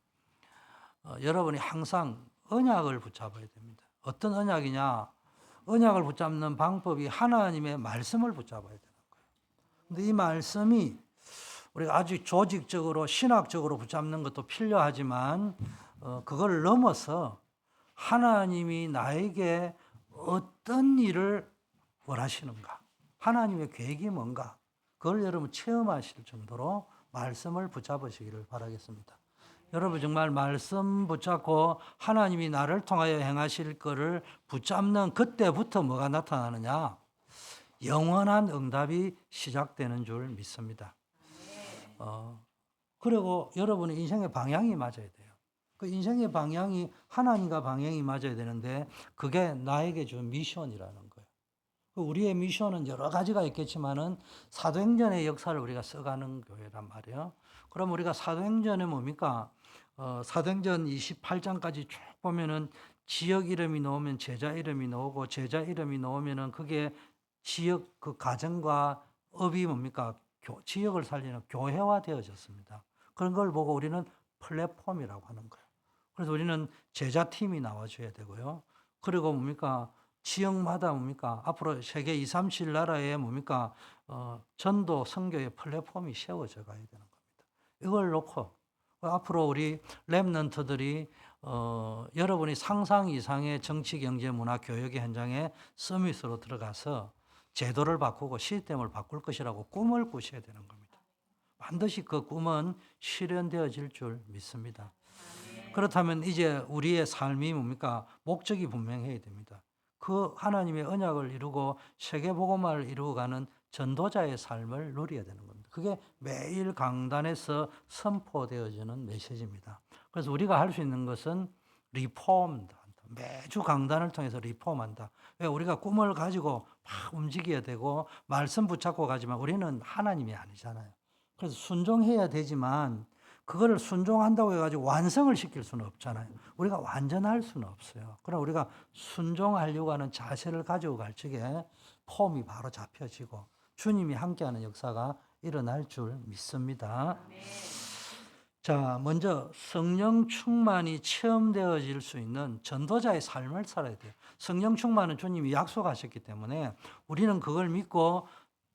여러분이 항상 언약을 붙잡아야 됩니다. 어떤 언약이냐? 언약을 붙잡는 방법이 하나님의 말씀을 붙잡아야 되는 거예요. 근데 이 말씀이 우리가 아주 조직적으로 신학적으로 붙잡는 것도 필요하지만 그걸 넘어서 하나님이 나에게 어떤 일을 원하시는가? 하나님의 계획이 뭔가? 그걸 여러분 체험하실 정도로 말씀을 붙잡으시기를 바라겠습니다. 여러분 정말 말씀 붙잡고 하나님이 나를 통하여 행하실 것을 붙잡는 그때부터 뭐가 나타나느냐? 영원한 응답이 시작되는 줄 믿습니다. 그리고 여러분의 인생의 방향이 맞아야 돼요. 그 인생의 방향이 하나님과 방향이 맞아야 되는데 그게 나에게 준 미션이라는 거예요. 우리의 미션은 여러 가지가 있겠지만은 사도행전의 역사를 우리가 써가는 교회란 말이에요. 그럼 우리가 사도행전에 뭡니까? 사도행전 28장까지 쭉 보면은 지역 이름이 나오면 제자 이름이 나오고 제자 이름이 나오면은 그게 지역 그 가정과 업이 뭡니까? 지역을 살리는 교회화 되어졌습니다. 그런 걸 보고 우리는 플랫폼이라고 하는 거예요. 그래서 우리는 제자팀이 나와줘야 되고요. 그리고 뭡니까? 지역마다 뭡니까? 앞으로 세계 2, 3, 7 나라에 뭡니까? 전도 선교의 플랫폼이 세워져 가야 되는 겁니다. 이걸 놓고 앞으로 우리 랩런트들이 여러분이 상상 이상의 정치, 경제, 문화, 교육의 현장에 서밋으로 들어가서 제도를 바꾸고 시스템을 바꿀 것이라고 꿈을 꾸셔야 되는 겁니다. 반드시 그 꿈은 실현되어질 줄 믿습니다. 그렇다면 이제 우리의 삶이 뭡니까? 목적이 분명해야 됩니다. 그 하나님의 언약을 이루고 세계복음화를 이루어가는 전도자의 삶을 누려야 되는 겁니다. 그게 매일 강단에서 선포되어지는 메시지입니다. 그래서 우리가 할 수 있는 것은 리폼한다. 매주 강단을 통해서 리폼한다. 왜? 우리가 꿈을 가지고 막 움직여야 되고 말씀 붙잡고 가지만 우리는 하나님이 아니잖아요. 그래서 순종해야 되지만 그거를 순종한다고 해가지고 완성을 시킬 수는 없잖아요. 우리가 완전할 수는 없어요. 그럼 우리가 순종하려고 하는 자세를 가지고 갈 적에 폼이 바로 잡혀지고 주님이 함께하는 역사가 일어날 줄 믿습니다. 자, 먼저 성령 충만이 체험되어질 수 있는 전도자의 삶을 살아야 돼요. 성령 충만은 주님이 약속하셨기 때문에 우리는 그걸 믿고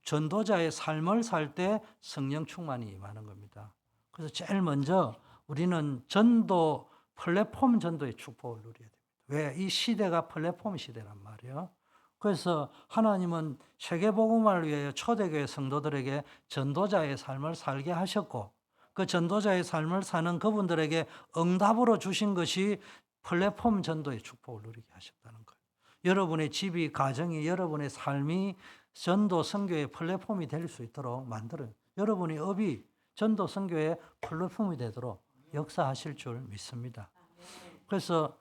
전도자의 삶을 살 때 성령 충만이 임하는 겁니다. 그래서 제일 먼저 우리는 전도, 플랫폼 전도의 축복을 누려야 됩니다. 왜? 이 시대가 플랫폼 시대란 말이에요. 그래서 하나님은 세계복음화를 위하여 초대교회 성도들에게 전도자의 삶을 살게 하셨고 그 전도자의 삶을 사는 그분들에게 응답으로 주신 것이 플랫폼 전도의 축복을 누리게 하셨다는 거예요. 여러분의 집이, 가정이, 여러분의 삶이 전도 선교의 플랫폼이 될 수 있도록 만들어요. 여러분의 업이 전도 선교의 플랫폼이 되도록 역사하실 줄 믿습니다. 그래서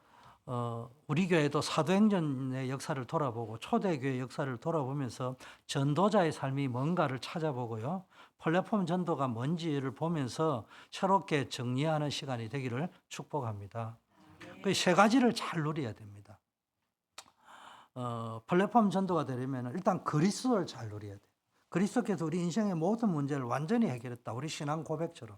우리 교회도 사도행전의 역사를 돌아보고 초대교회 역사를 돌아보면서 전도자의 삶이 뭔가를 찾아보고요. 플랫폼 전도가 뭔지를 보면서 새롭게 정리하는 시간이 되기를 축복합니다. 그 세 가지를 잘 누려야 됩니다. 플랫폼 전도가 되려면 일단 그리스도를 잘 누려야 돼요. 그리스도께서 우리 인생의 모든 문제를 완전히 해결했다. 우리 신앙 고백처럼.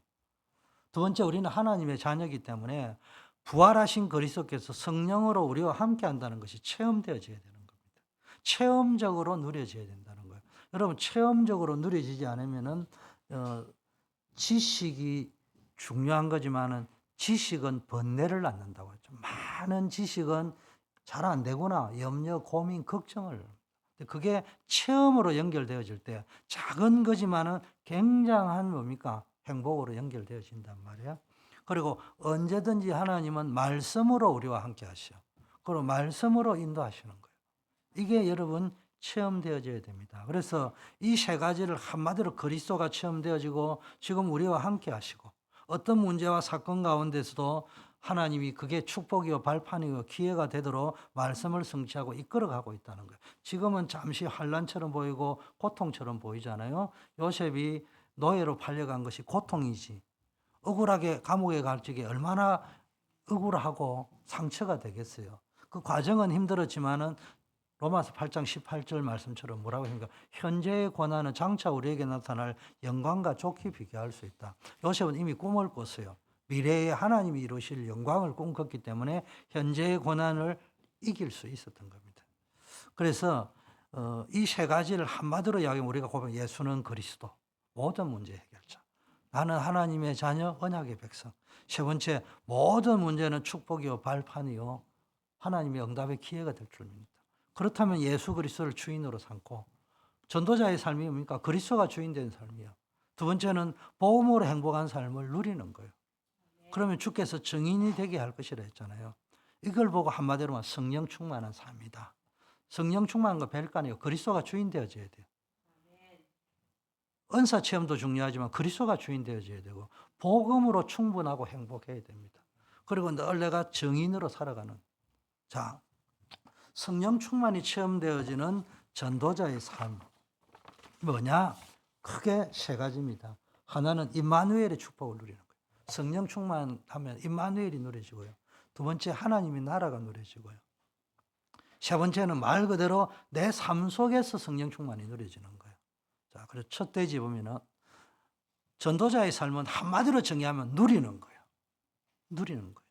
두 번째, 우리는 하나님의 자녀이기 때문에 부활하신 그리스도께서 성령으로 우리와 함께 한다는 것이 체험되어져야 되는 겁니다. 체험적으로 누려져야 된다는 거예요. 여러분, 체험적으로 누려지지 않으면은 지식이 중요한 거지만은 지식은 번뇌를 낳는다고 하죠. 많은 지식은 잘 안 되구나. 염려, 고민, 걱정을. 그게 체험으로 연결되어질 때 작은 거지만은 굉장한 뭡니까? 행복으로 연결되어진단 말이에요. 그리고 언제든지 하나님은 말씀으로 우리와 함께 하셔. 그리고 말씀으로 인도하시는 거예요. 이게 여러분 체험되어져야 됩니다. 그래서 이 세 가지를 한마디로 그리스도가 체험되어지고 지금 우리와 함께 하시고 어떤 문제와 사건 가운데서도 하나님이 그게 축복이요 발판이요 기회가 되도록 말씀을 성취하고 이끌어가고 있다는 거예요. 지금은 잠시 환난처럼 보이고 고통처럼 보이잖아요. 요셉이 노예로 팔려간 것이 고통이지. 억울하게 감옥에 갈 적에 얼마나 억울하고 상처가 되겠어요. 그 과정은 힘들었지만은 로마서 8장 18절 말씀처럼 뭐라고 합니까? 현재의 고난은 장차 우리에게 나타날 영광과 좋게 비교할 수 있다. 요셉은 이미 꿈을 꿨어요. 미래에 하나님이 이루실 영광을 꿈꿨기 때문에 현재의 고난을 이길 수 있었던 겁니다. 그래서 이 세 가지를 한마디로 이야기하면 우리가 보면 예수는 그리스도, 모든 문제 해결자. 나는 하나님의 자녀, 언약의 백성. 세 번째, 모든 문제는 축복이요 발판이요 하나님의 응답의 기회가 될 줄 믿는다. 그렇다면 예수 그리스도를 주인으로 삼고 전도자의 삶이 뭡니까? 그리스도가 주인된 삶이요. 두 번째는 복음으로 행복한 삶을 누리는 거예요. 그러면 주께서 증인이 되게 할 것이라 했잖아요. 이걸 보고 한마디로 말하면 성령 충만한 삶이다. 성령 충만한 거 별거 아니에요. 그리스도가 주인 되어져야 돼요. 은사 체험도 중요하지만 그리스도가 주인 되어져야 되고 복음으로 충분하고 행복해야 됩니다. 그리고 늘 내가 증인으로 살아가는 자 성령 충만이 체험되어지는 전도자의 삶 뭐냐? 크게 세 가지입니다. 하나는 임마누엘의 축복을 누리는 거예요. 성령 충만하면 임마누엘이 누려지고요. 두 번째 하나님의 나라가 누려지고요. 세 번째는 말 그대로 내 삶 속에서 성령 충만이 누려지는 거예요. 자, 그래서 첫 대지 보면은 전도자의 삶은 한마디로 정의하면 누리는 거예요. 누리는 거예요.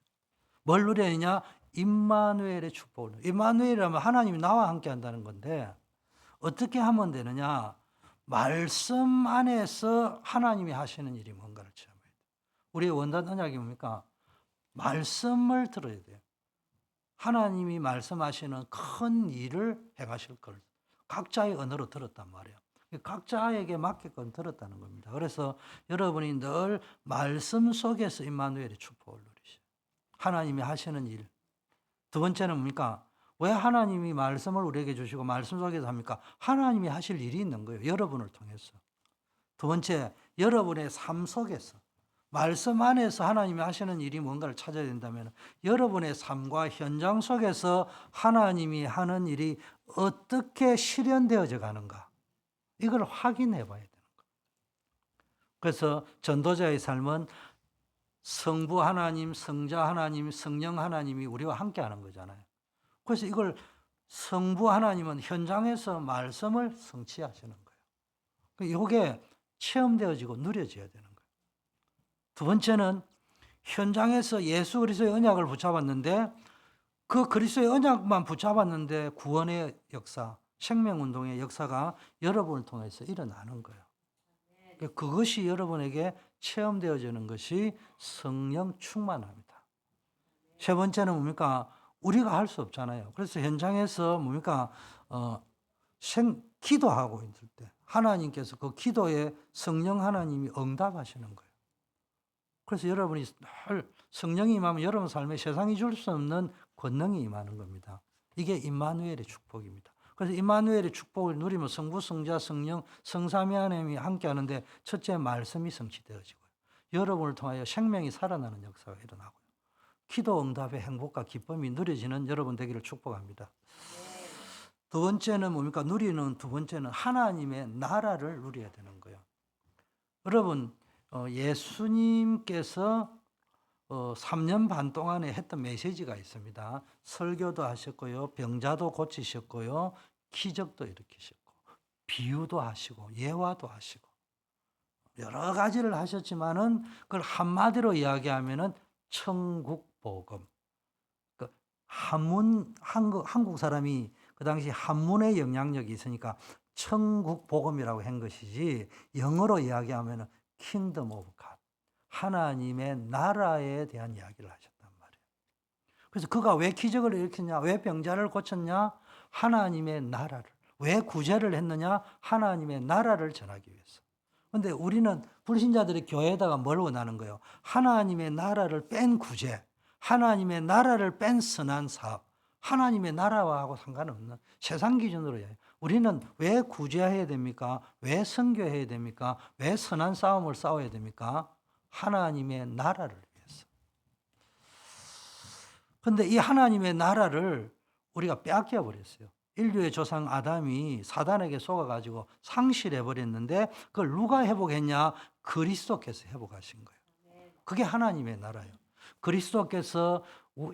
뭘 누리느냐? 임마누엘의 축복을. 임마누엘이라면 하나님이 나와 함께 한다는 건데 어떻게 하면 되느냐? 말씀 안에서 하나님이 하시는 일이 뭔가를 체험해야 돼요. 우리의 원단 언약이 뭡니까? 말씀을 들어야 돼요. 하나님이 말씀하시는 큰 일을 행하실 걸 각자의 언어로 들었단 말이에요. 각자에게 맞게끔 들었다는 겁니다. 그래서 여러분이 늘 말씀 속에서 임마누엘의 축복을 누리셔요. 하나님이 하시는 일. 두 번째는 뭡니까? 왜 하나님이 말씀을 우리에게 주시고 말씀 속에서 합니까? 하나님이 하실 일이 있는 거예요. 여러분을 통해서. 두 번째, 여러분의 삶 속에서. 말씀 안에서 하나님이 하시는 일이 뭔가를 찾아야 된다면 여러분의 삶과 현장 속에서 하나님이 하는 일이 어떻게 실현되어져 가는가. 이걸 확인해 봐야 되는 거예요. 그래서 전도자의 삶은 성부 하나님, 성자 하나님, 성령 하나님이 우리와 함께 하는 거잖아요. 그래서 이걸 성부 하나님은 현장에서 말씀을 성취하시는 거예요. 이게 체험되어지고 누려져야 되는 거예요. 두 번째는 현장에서 예수 그리스도의 언약을 붙잡았는데 그 그리스도의 언약만 붙잡았는데 구원의 역사, 생명운동의 역사가 여러분을 통해서 일어나는 거예요. 그것이 여러분에게 체험되어지는 것이 성령 충만합니다. 세 번째는 뭡니까? 우리가 할 수 없잖아요. 그래서 현장에서 뭡니까? 기도하고 있을 때 하나님께서 그 기도에 성령 하나님이 응답하시는 거예요. 그래서 여러분이 늘 성령이 임하면 여러분 삶에 세상이 줄 수 없는 권능이 임하는 겁니다. 이게 임마누엘의 축복입니다. 그래서 임마누엘의 축복을 누리면 성부, 성자, 성령, 성삼위 하나님이 함께 하는데 첫째 말씀이 성취되어지고요. 여러분을 통하여 생명이 살아나는 역사가 일어나고요. 기도 응답의 행복과 기쁨이 누려지는 여러분 되기를 축복합니다. 두 번째는 뭡니까? 누리는 두 번째는 하나님의 나라를 누려야 되는 거예요. 여러분, 예수님께서 3년 반 동안에 했던 메시지가 있습니다. 설교도 하셨고요, 병자도 고치셨고요, 기적도 일으키셨고, 비유도 하시고, 예화도 하시고, 여러 가지를 하셨지만은 그걸 한마디로 이야기하면은 천국 복음. 그 한국 사람이 그 당시 한문의 영향력이 있으니까 천국 복음이라고 한 것이지, 영어로 이야기하면은 Kingdom of God. 하나님의 나라에 대한 이야기를 하셨단 말이에요. 그래서 그가 왜 기적을 일으켰냐? 왜 병자를 고쳤냐? 하나님의 나라를. 왜 구제를 했느냐? 하나님의 나라를 전하기 위해서. 그런데 우리는 불신자들이 교회에다가 뭘 원하는 거예요? 하나님의 나라를 뺀 구제, 하나님의 나라를 뺀 선한 사업, 하나님의 나라와하고 상관없는 세상 기준으로 해요. 우리는 왜 구제해야 됩니까? 왜 선교해야 됩니까? 왜 선한 싸움을 싸워야 됩니까? 하나님의 나라를 위해서. 그런데 이 하나님의 나라를 우리가 빼앗겨 버렸어요. 인류의 조상 아담이 사단에게 속아가지고 상실해 버렸는데 그걸 누가 회복했냐? 그리스도께서 회복하신 거예요. 그게 하나님의 나라예요. 그리스도께서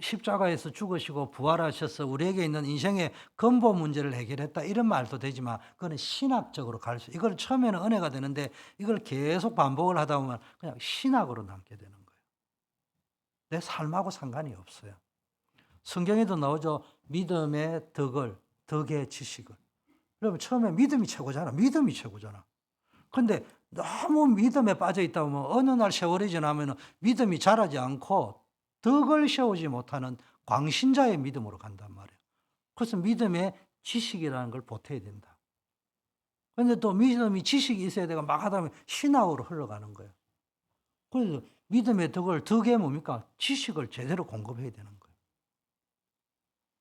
십자가에서 죽으시고 부활하셔서 우리에게 있는 인생의 근본 문제를 해결했다, 이런 말도 되지만 그거는 신학적으로 갈 수, 이걸 처음에는 은혜가 되는데 이걸 계속 반복을 하다 보면 그냥 신학으로 남게 되는 거예요. 내 삶하고 상관이 없어요. 성경에도 나오죠. 믿음의 덕의 지식을. 여러분, 처음에 믿음이 최고잖아. 믿음이 최고잖아. 그런데 너무 믿음에 빠져 있다 보면 어느 날 세월이 지나면 믿음이 자라지 않고 덕을 세우지 못하는 광신자의 믿음으로 간단 말이에요. 그래서 믿음의 지식이라는 걸 보태야 된다. 그런데 또 믿음이 지식이 있어야 되고 막 하다 보면 신학으로 흘러가는 거예요. 그래서 믿음의 덕에 뭡니까? 지식을 제대로 공급해야 되는 거예요.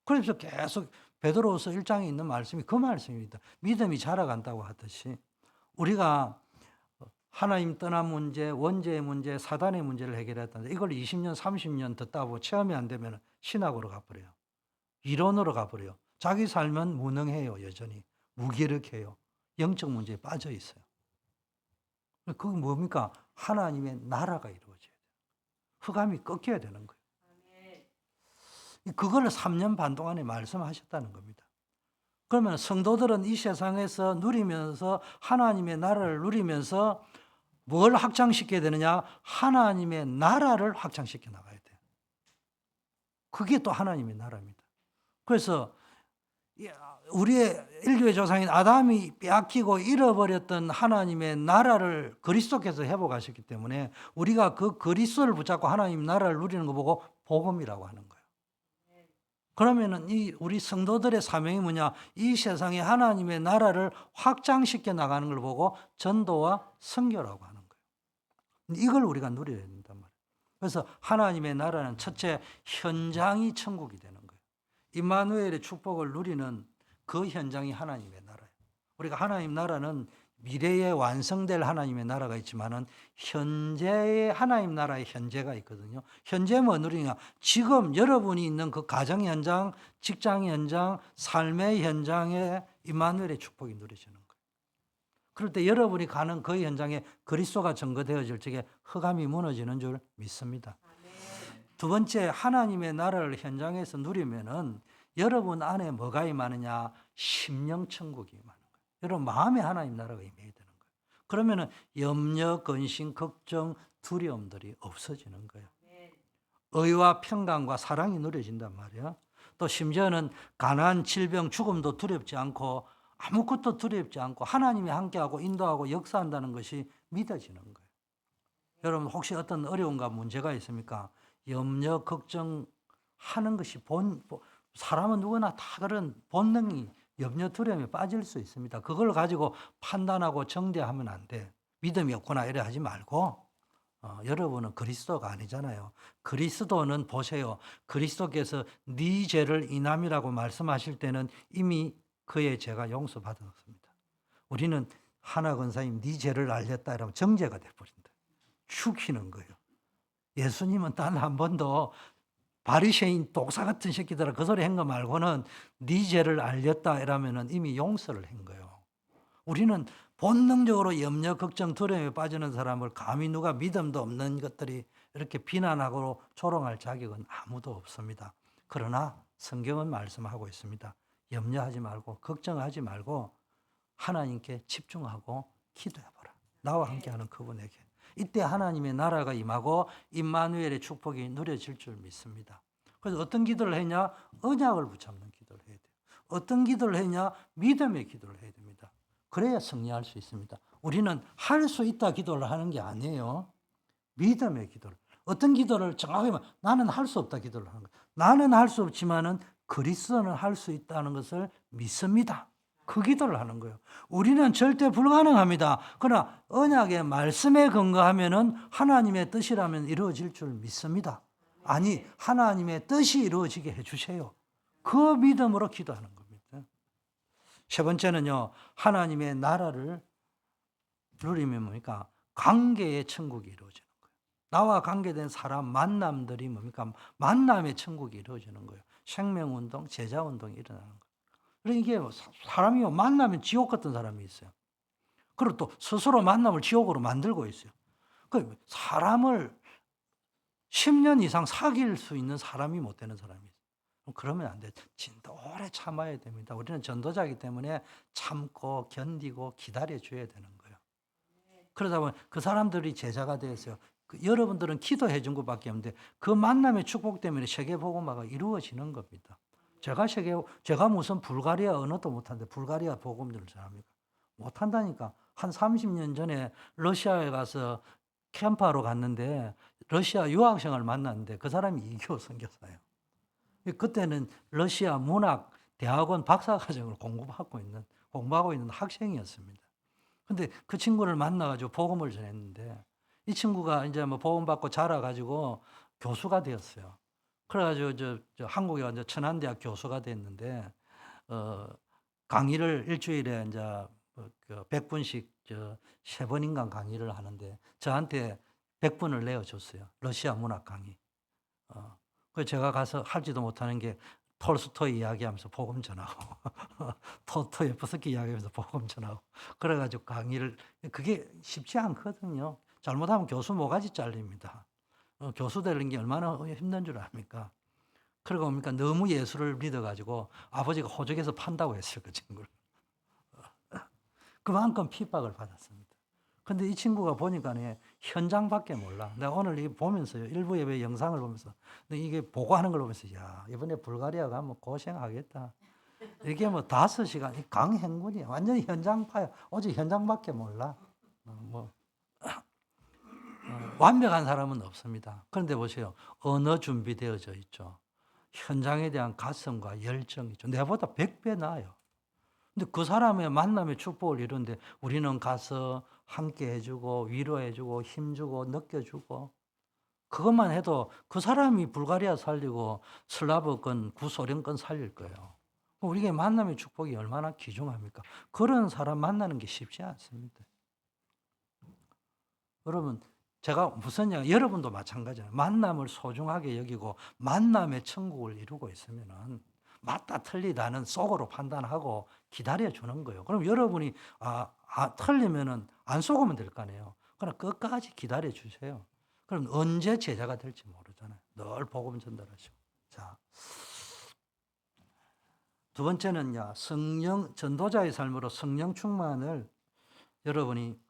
그래서 계속 베드로후서 1장에 있는 말씀이 그 말씀입니다. 믿음이 자라간다고 하듯이 우리가 하나님 떠난 문제, 원죄의 문제, 사단의 문제를 해결했다는데 이걸 20년, 30년 듣다 보고 체험이 안 되면 신학으로 가버려요. 이론으로 가버려요. 자기 삶은 무능해요, 여전히. 무기력해요. 영적 문제에 빠져 있어요. 그건 뭡니까? 하나님의 나라가 이루어져야 돼요. 흑암이 꺾여야 되는 거예요. 그걸 3년 반 동안에 말씀하셨다는 겁니다. 그러면 성도들은 이 세상에서 누리면서 하나님의 나라를 누리면서 뭘 확장시켜야 되느냐? 하나님의 나라를 확장시켜 나가야 돼요. 그게 또 하나님의 나라입니다. 그래서 우리의 인류의 조상인 아담이 빼앗기고 잃어버렸던 하나님의 나라를 그리스도께서 회복하셨기 때문에 우리가 그 그리스도를 붙잡고 하나님 나라를 누리는 거 보고 복음이라고 하는 거예요. 그러면은 우리 성도들의 사명이 뭐냐? 이 세상에 하나님의 나라를 확장시켜 나가는 걸 보고 전도와 선교라고 하는 거예요. 이걸 우리가 누려야 된단 말이에요. 그래서 하나님의 나라는 첫째, 현장이 천국이 되는 거예요. 임마누엘의 축복을 누리는 그 현장이 하나님의 나라예요. 우리가 하나님 나라는 미래에 완성될 하나님의 나라가 있지만은 현재의 하나님 나라의 현재가 있거든요. 현재 뭐 누리냐? 지금 여러분이 있는 그 가정 현장, 직장 현장, 삶의 현장에 임마누엘의 축복이 누려지는 거예요. 그럴 때 여러분이 가는 그 현장에 그리스도가 증거되어질 적에 흑암이 무너지는 줄 믿습니다. 두 번째, 하나님의 나라를 현장에서 누리면은 여러분 안에 뭐가 임하느냐? 심령 천국이 임하는 거예요. 여러분 마음에 하나님 나라가 임해야 되는 거예요. 그러면은 염려, 근심, 걱정, 두려움들이 없어지는 거예요. 의와 평강과 사랑이 누려진단 말이에요. 또 심지어는 가난, 질병, 죽음도 두렵지 않고 아무것도 두렵지 않고 하나님이 함께하고 인도하고 역사한다는 것이 믿어지는 거예요. 여러분 혹시 어떤 어려움과 문제가 있습니까? 염려, 걱정하는 것이 사람은 누구나 다 그런 본능이 염려, 두려움에 빠질 수 있습니다. 그걸 가지고 판단하고 정죄하면 안 돼. 믿음이 없구나 이래 하지 말고 여러분은 그리스도가 아니잖아요. 그리스도는 보세요. 그리스도께서 네 죄를 인함이라고 말씀하실 때는 이미 그의 죄가 용서받았습니다. 우리는 하나 권사님 네 죄를 알렸다 이러면 정죄가 돼버린다. 죽이는 거예요. 예수님은 단 한 번도 바리새인 독사 같은 새끼들아 그 소리 한 거 말고는 네 죄를 알렸다 이러면은 이미 용서를 한 거예요. 우리는 본능적으로 염려, 걱정, 두려움에 빠지는 사람을 감히 누가 믿음도 없는 것들이 이렇게 비난하고 조롱할 자격은 아무도 없습니다. 그러나 성경은 말씀하고 있습니다. 염려하지 말고 걱정하지 말고 하나님께 집중하고 기도해봐라. 나와 함께하는 그분에게. 이때 하나님의 나라가 임하고 임마누엘의 축복이 누려질 줄 믿습니다. 그래서 어떤 기도를 했냐? 언약을 붙잡는 기도를 해야 돼요. 어떤 기도를 했냐? 믿음의 기도를 해야 됩니다. 그래야 승리할 수 있습니다. 우리는 할 수 있다 기도를 하는 게 아니에요. 믿음의 기도를. 어떤 기도를 정확하게 말하면 나는 할 수 없다 기도를 하는 거예요. 나는 할 수 없지만은 그리스도는 할 수 있다는 것을 믿습니다. 그 기도를 하는 거예요. 우리는 절대 불가능합니다. 그러나 언약의 말씀에 근거하면은 하나님의 뜻이라면 이루어질 줄 믿습니다. 아니, 하나님의 뜻이 이루어지게 해주세요. 그 믿음으로 기도하는 겁니다. 세 번째는요, 하나님의 나라를 누리면 뭡니까? 관계의 천국이 이루어지는 거예요. 나와 관계된 사람 만남들이 뭡니까? 만남의 천국이 이루어지는 거예요. 생명운동, 제자운동이 일어나는 거예요. 그러니까 이게 사람이 만나면 지옥 같은 사람이 있어요. 그리고 또 스스로 만남을 지옥으로 만들고 있어요. 그 사람을 10년 이상 사귈 수 있는 사람이 못 되는 사람이 있어요. 그러면 안 돼요. 진짜 오래 참아야 됩니다. 우리는 전도자이기 때문에 참고 견디고 기다려줘야 되는 거예요. 그러다 보면 그 사람들이 제자가 되었어요. 여러분들은 기도해 준 것밖에 없는데 그 만남의 축복 때문에 세계복음화가 이루어지는 겁니다. 제가 무슨 불가리아 언어도 못하는데 불가리아 복음들을 잘합니까? 못한다니까. 한 30년 전에 러시아에 가서 캠프하러 갔는데 러시아 유학생을 만났는데 그 사람이 이교 선교사예요. 그때는 러시아 문학 대학원 박사과정을 공부하고 있는 학생이었습니다. 근데 그 친구를 만나가지고 복음을 전했는데 이 친구가 이제 뭐 복음 받고 자라가지고 교수가 되었어요. 그래가지고 저 한국에 완전 천안대학 교수가 됐는데 강의를 일주일에 이제 그 100분씩 3번인가 강의를 하는데 저한테 100분을 내어줬어요. 러시아 문학 강의. 그래서 제가 가서 할지도 못하는 게 톨스토이 이야기하면서 복음 전하고 도스토옙스키 이야기하면서 복음 전하고 그래가지고 강의를 그게 쉽지 않거든요. 잘못하면 교수 모가지 잘립니다. 교수 되는 게 얼마나 힘든 줄 압니까? 그러고 보니까 너무 예수를 믿어가지고 아버지가 호적에서 판다고 했어요, 그 친구를. 그만큼 핍박을 받았습니다. 근데 이 친구가 보니까 현장밖에 몰라. 내가 오늘 이 보면서요, 일부 예배 영상을 보면서 이게 보고하는 걸 보면서 야, 이번에 불가리아 가면 고생하겠다. 이게 뭐 5시간, 강행군이야. 완전히 현장파야. 오직 현장밖에 몰라. 완벽한 사람은 없습니다. 그런데 보세요. 언어 준비되어져 있죠. 현장에 대한 가슴과 열정이 있죠. 내보다 100배 나아요. 근데 그 사람의 만남의 축복을 이루는데 우리는 가서 함께 해주고 위로해주고 힘주고 느껴주고 그것만 해도 그 사람이 불가리아 살리고 슬라브권 구소련권 살릴 거예요. 우리에게 만남의 축복이 얼마나 귀중합니까? 그런 사람 만나는 게 쉽지 않습니다. 여러분, 제가 무슨 여러분도 마찬가지예요. 만남을 소중하게 여기고 만남의 천국을 이루고 있으면은 맞다 틀리다는 속으로 판단하고 기다려 주는 거예요. 그럼 여러분이 틀리면은 안 속으면 될 거 아니에요. 그러나 끝까지 기다려 주세요. 그럼 언제 제자가 될지 모르잖아요. 늘 복음 전달하시고. 자, 두 번째는요, 성령 전도자의 삶으로 성령 충만을 여러분이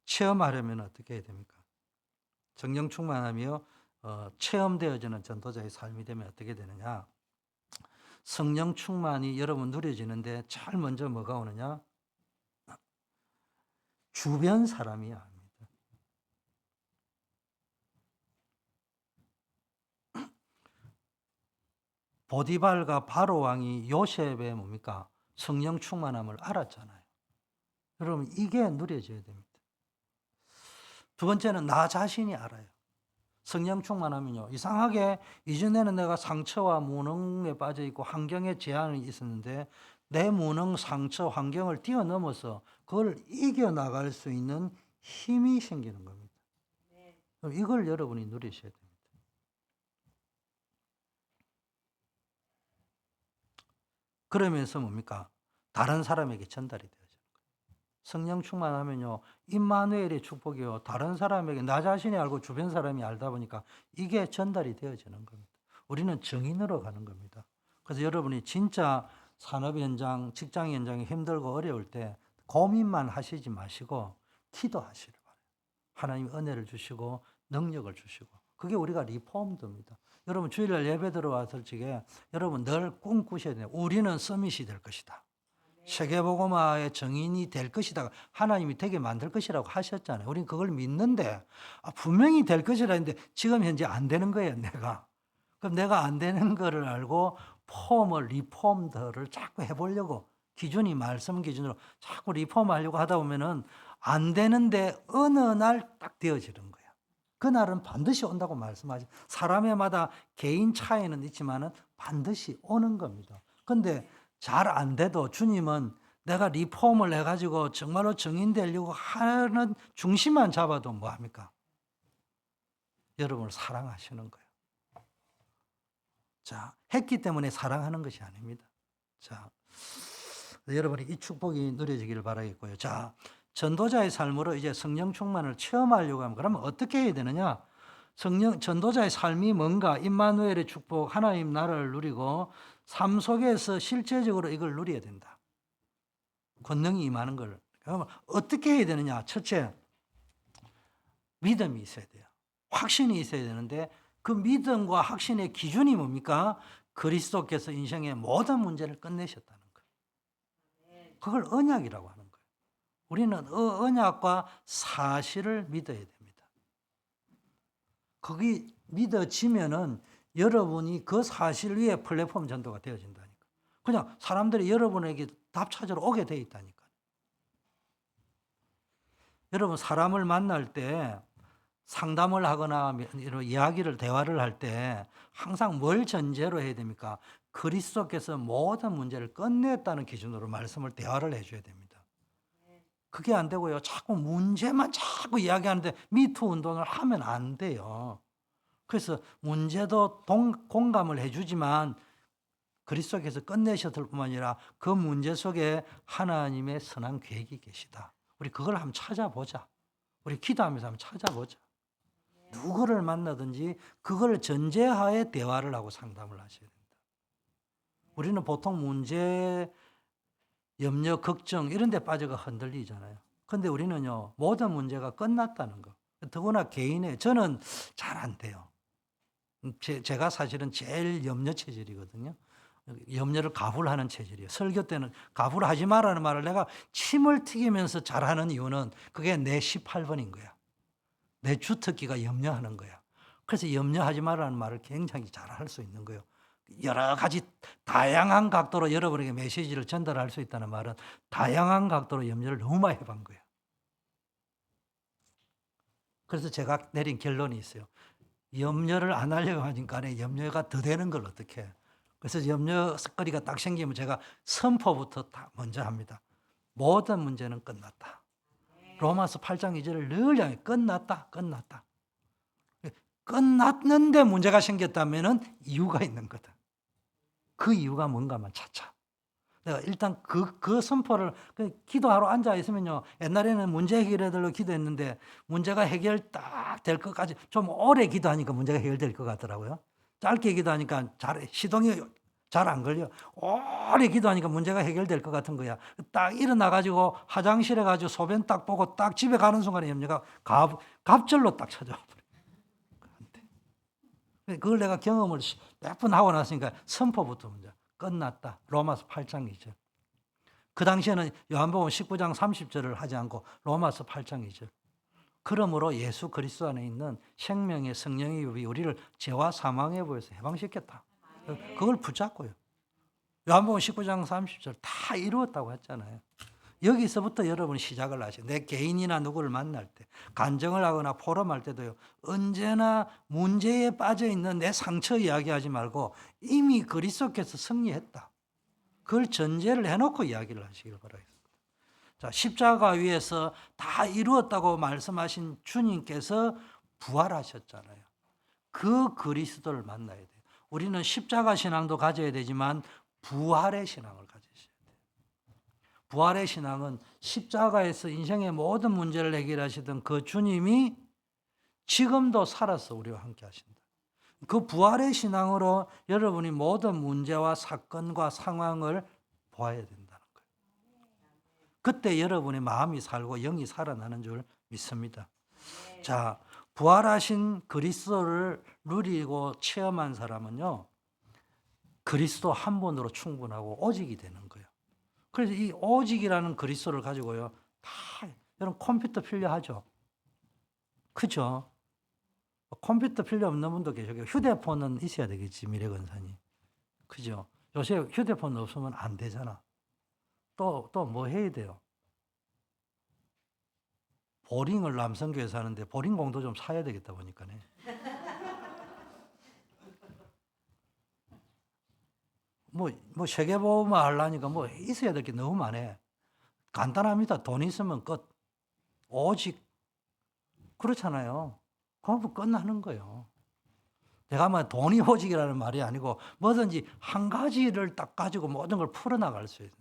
체험하려면 어떻게 해야 됩니까? 성령 충만하며 체험되어지는 전도자의 삶이 되면 어떻게 되느냐? 성령 충만이 여러분 누려지는데 제일 먼저 뭐가 오느냐? 주변 사람이 압니다. 보디발과 바로 왕이 요셉의 뭡니까? 성령 충만함을 알았잖아요. 여러분 이게 누려져야 됩니다. 두 번째는 나 자신이 알아요. 성령 충만하면요. 이상하게 이전에는 내가 상처와 무능에 빠져 있고 환경에 제한이 있었는데 내 무능, 상처, 환경을 뛰어넘어서 그걸 이겨나갈 수 있는 힘이 생기는 겁니다. 그럼 이걸 여러분이 누리셔야 됩니다. 그러면서 뭡니까? 다른 사람에게 전달이 되어져요. 성령 충만하면요, 임마누엘의 축복이요, 다른 사람에게 나 자신이 알고 주변 사람이 알다 보니까 이게 전달이 되어지는 겁니다. 우리는 증인으로 가는 겁니다. 그래서 여러분이 진짜 산업 현장, 직장 현장이 힘들고 어려울 때 고민만 하시지 마시고 기도하시길 바라요. 하나님 은혜를 주시고 능력을 주시고, 그게 우리가 리폼드입니다. 여러분 주일날 예배 들어왔을 적에 여러분 늘 꿈꾸셔야 돼요. 우리는 서밋이 될 것이다. 세계복음화의 정인이 될 것이다. 하나님이 되게 만들 것이라고 하셨잖아요. 우리는 그걸 믿는데 분명히 될 것이라 했는데 지금 현재 안 되는 거예요, 내가. 그럼 내가 안 되는 거를 알고 리폼들을 자꾸 해보려고, 기준이 말씀 기준으로 자꾸 리폼하려고 하다 보면은 안 되는데 어느 날 딱 되어지는 거예요. 그날은 반드시 온다고 말씀하죠. 사람마다 개인 차이는 있지만은 반드시 오는 겁니다. 근데 잘 안 돼도 주님은 내가 리폼을 해가지고 정말로 정인되려고 하는 중심만 잡아도 뭐합니까? 여러분을 사랑하시는 거예요. 자, 했기 때문에 사랑하는 것이 아닙니다. 자, 여러분이 이 축복이 누려지기를 바라겠고요. 자, 전도자의 삶으로 이제 성령 충만을 체험하려고 하면 그러면 어떻게 해야 되느냐? 전도자의 삶이 뭔가? 임마누엘의 축복, 하나님 나라를 누리고 삶 속에서 실제적으로 이걸 누려야 된다. 권능이 임하는 걸. 그러면 어떻게 해야 되느냐? 첫째, 믿음이 있어야 돼요. 확신이 있어야 되는데 그 믿음과 확신의 기준이 뭡니까? 그리스도께서 인생의 모든 문제를 끝내셨다는 거예요. 그걸 언약이라고 하는 거예요. 우리는 언약과 사실을 믿어야 됩니다. 거기 믿어지면은 여러분이 그 사실 위에 플랫폼 전도가 되어진다니까. 그냥 사람들이 여러분에게 답 찾으러 오게 돼 있다니까. 여러분 사람을 만날 때 상담을 하거나 이런 이야기를 대화를 할 때 항상 뭘 전제로 해야 됩니까? 그리스도께서 모든 문제를 끝냈다는 기준으로 말씀을 대화를 해줘야 됩니다. 그게 안 되고요. 자꾸 문제만 자꾸 이야기하는데 미투 운동을 하면 안 돼요. 그래서 문제도 공감을 해주지만 그리스도께서 끝내셨을 뿐만 아니라 그 문제 속에 하나님의 선한 계획이 계시다. 우리 그걸 한번 찾아보자. 우리 기도하면서 한번 찾아보자. 누구를 만나든지 그걸 전제하에 대화를 하고 상담을 하셔야 됩니다. 우리는 보통 문제, 염려, 걱정 이런 데 빠져가 흔들리잖아요. 근데 우리는요, 모든 문제가 끝났다는 거. 더구나 개인의, 저는 잘 안 돼요. 제가 사실은 제일 염려 체질이거든요. 염려를 가불하는 체질이에요. 설교 때는 가불하지 마라는 말을 내가 침을 튀기면서 잘하는 이유는 그게 내 18번인 거야. 내 주특기가 염려하는 거야. 그래서 염려하지 마라는 말을 굉장히 잘할 수 있는 거예요. 여러 가지 다양한 각도로 여러분에게 메시지를 전달할 수 있다는 말은 다양한 각도로 염려를 너무 많이 해본 거예요. 그래서 제가 내린 결론이 있어요. 염려를 안 하려고 하니까 염려가 더 되는 걸 어떻게 해요. 그래서 염려거리가 딱 생기면 제가 선포부터 다 먼저 합니다. 모든 문제는 끝났다. 로마서 8장 2절을 늘 향해 끝났다. 끝났다. 끝났는데 문제가 생겼다면 이유가 있는 거다. 그 이유가 뭔가만 찾자. 내가 일단 그 선포를 기도하러 앉아 있으면요. 옛날에는 문제 해결해달라고 기도했는데 문제가 해결 딱 될 것까지 좀 오래 기도하니까 문제가 해결될 것 같더라고요. 짧게 기도하니까 시동이 잘 안 걸려. 오래 기도하니까 문제가 해결될 것 같은 거야. 딱 일어나가지고 화장실에 가지고 소변 딱 보고 딱 집에 가는 순간에 염려가 갑절로 딱 찾아와 버려. 그걸 내가 경험을 몇 번 하고 났으니까 선포부터 먼저 끝났다. 로마서 8장 2절. 그 당시에는 요한복음 19장 30절을 하지 않고 로마서 8장 2절. 그러므로 예수 그리스도 안에 있는 생명의 성령의 율이 우리를 죄와 사망의 보에서 해방시켰다. 그걸 붙잡고요. 요한복음 19장 30절 다 이루었다고 했잖아요. 여기서부터 여러분이 시작을 하셔요. 내 개인이나 누구를 만날 때, 간증을 하거나 포럼할 때도요. 언제나 문제에 빠져 있는 내 상처 이야기하지 말고 이미 그리스도께서 승리했다. 그걸 전제를 해놓고 이야기를 하시길 바라겠습니다. 자, 십자가 위에서 다 이루었다고 말씀하신 주님께서 부활하셨잖아요. 그 그리스도를 만나야 돼요. 우리는 십자가 신앙도 가져야 되지만 부활의 신앙을 가지셔야 돼요. 부활의 신앙은 십자가에서 인생의 모든 문제를 해결하시던 그 주님이 지금도 살아서 우리와 함께 하신다. 그 부활의 신앙으로 여러분이 모든 문제와 사건과 상황을 보아야 된다는 거예요. 그때 여러분의 마음이 살고 영이 살아나는 줄 믿습니다. 자, 부활하신 그리스도를 누리고 체험한 사람은요, 그리스도 한 분으로 충분하고 오직이 되는 거예요. 그래서 이 오직이라는 그리스도를 가지고요, 다 여러분 컴퓨터 필요하죠? 그죠? 컴퓨터 필요 없는 분도 계시고 휴대폰은 있어야 되겠지, 미래건사님. 그죠? 요새 휴대폰 없으면 안 되잖아. 또 뭐 해야 돼요? 보링을 남성교회에서 하는데 보링공도 좀 사야 되겠다 보니까네. 뭐 세계보험을 하려니까 뭐 있어야 될 게 너무 많아. 간단합니다. 돈 있으면 끝. 오직 그렇잖아요. 그럼 끝나는 거예요. 내가 뭐 돈이 오직이라는 말이 아니고 뭐든지 한 가지를 딱 가지고 모든 걸 풀어나갈 수 있는.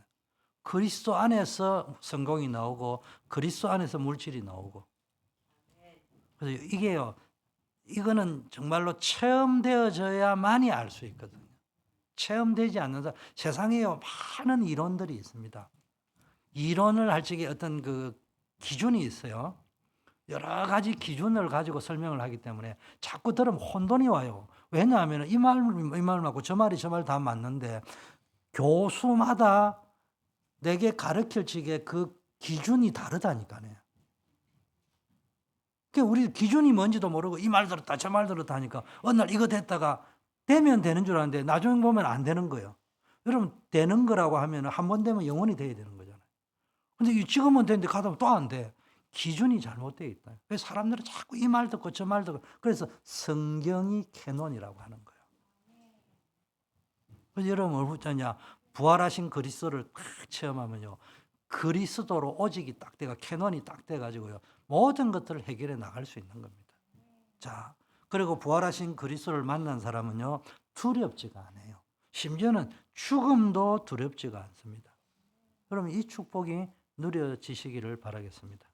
그리스도 안에서 성공이 나오고 그리스도 안에서 물질이 나오고. 그래서 이게요, 이거는 정말로 체험되어져야만이 알 수 있거든요. 체험되지 않는 사람, 세상에요 많은 이론들이 있습니다. 이론을 할 적에 어떤 그 기준이 있어요. 여러 가지 기준을 가지고 설명을 하기 때문에 자꾸 들으면 혼돈이 와요. 왜냐하면 이 말 맞고 저 말이 저 말 다 맞는데 교수마다 내게 가르칠 적에 그 기준이 다르다니까요. 그러니까 우리 기준이 뭔지도 모르고 이 말 들었다 저 말 들었다 하니까 어느 날 이거 됐다가 되면 되는 줄 알았는데 나중에 보면 안 되는 거예요. 여러분 되는 거라고 하면 한 번 되면 영원히 돼야 되는 거잖아요. 근데 지금은 되는데 가다 보면 또 안 돼. 기준이 잘못되어 있다. 그래서 사람들은 자꾸 이 말 듣고 저 말 듣고 그래서 성경이 캐논이라고 하는 거예요. 그래서 여러분 뭘 붙였냐? 부활하신 그리스도를 딱 체험하면요. 그리스도로 오직이 딱 돼가 캐논이 딱 돼가지고요. 모든 것들을 해결해 나갈 수 있는 겁니다. 자, 그리고 부활하신 그리스도를 만난 사람은요. 두렵지가 않아요. 심지어는 죽음도 두렵지가 않습니다. 그러면 이 축복이 누려지시기를 바라겠습니다.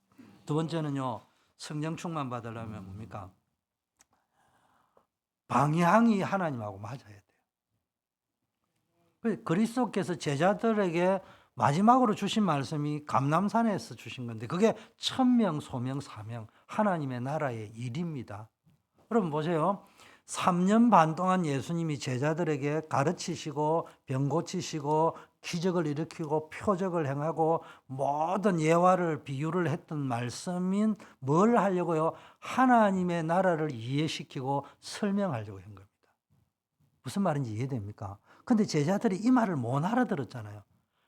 두 번째는요. 성령 충만 받으려면 뭡니까? 방향이 하나님하고 맞아야 돼요. 그리스도께서 제자들에게 마지막으로 주신 말씀이 감람산에서 주신 건데 그게 천명, 소명, 사명 하나님의 나라의 일입니다. 여러분 보세요. 3년 반 동안 예수님이 제자들에게 가르치시고 병 고치시고 기적을 일으키고 표적을 행하고 모든 예화를 비유를 했던 말씀인 뭘 하려고요? 하나님의 나라를 이해시키고 설명하려고 한 겁니다. 무슨 말인지 이해됩니까? 근데 제자들이 이 말을 못 알아들었잖아요.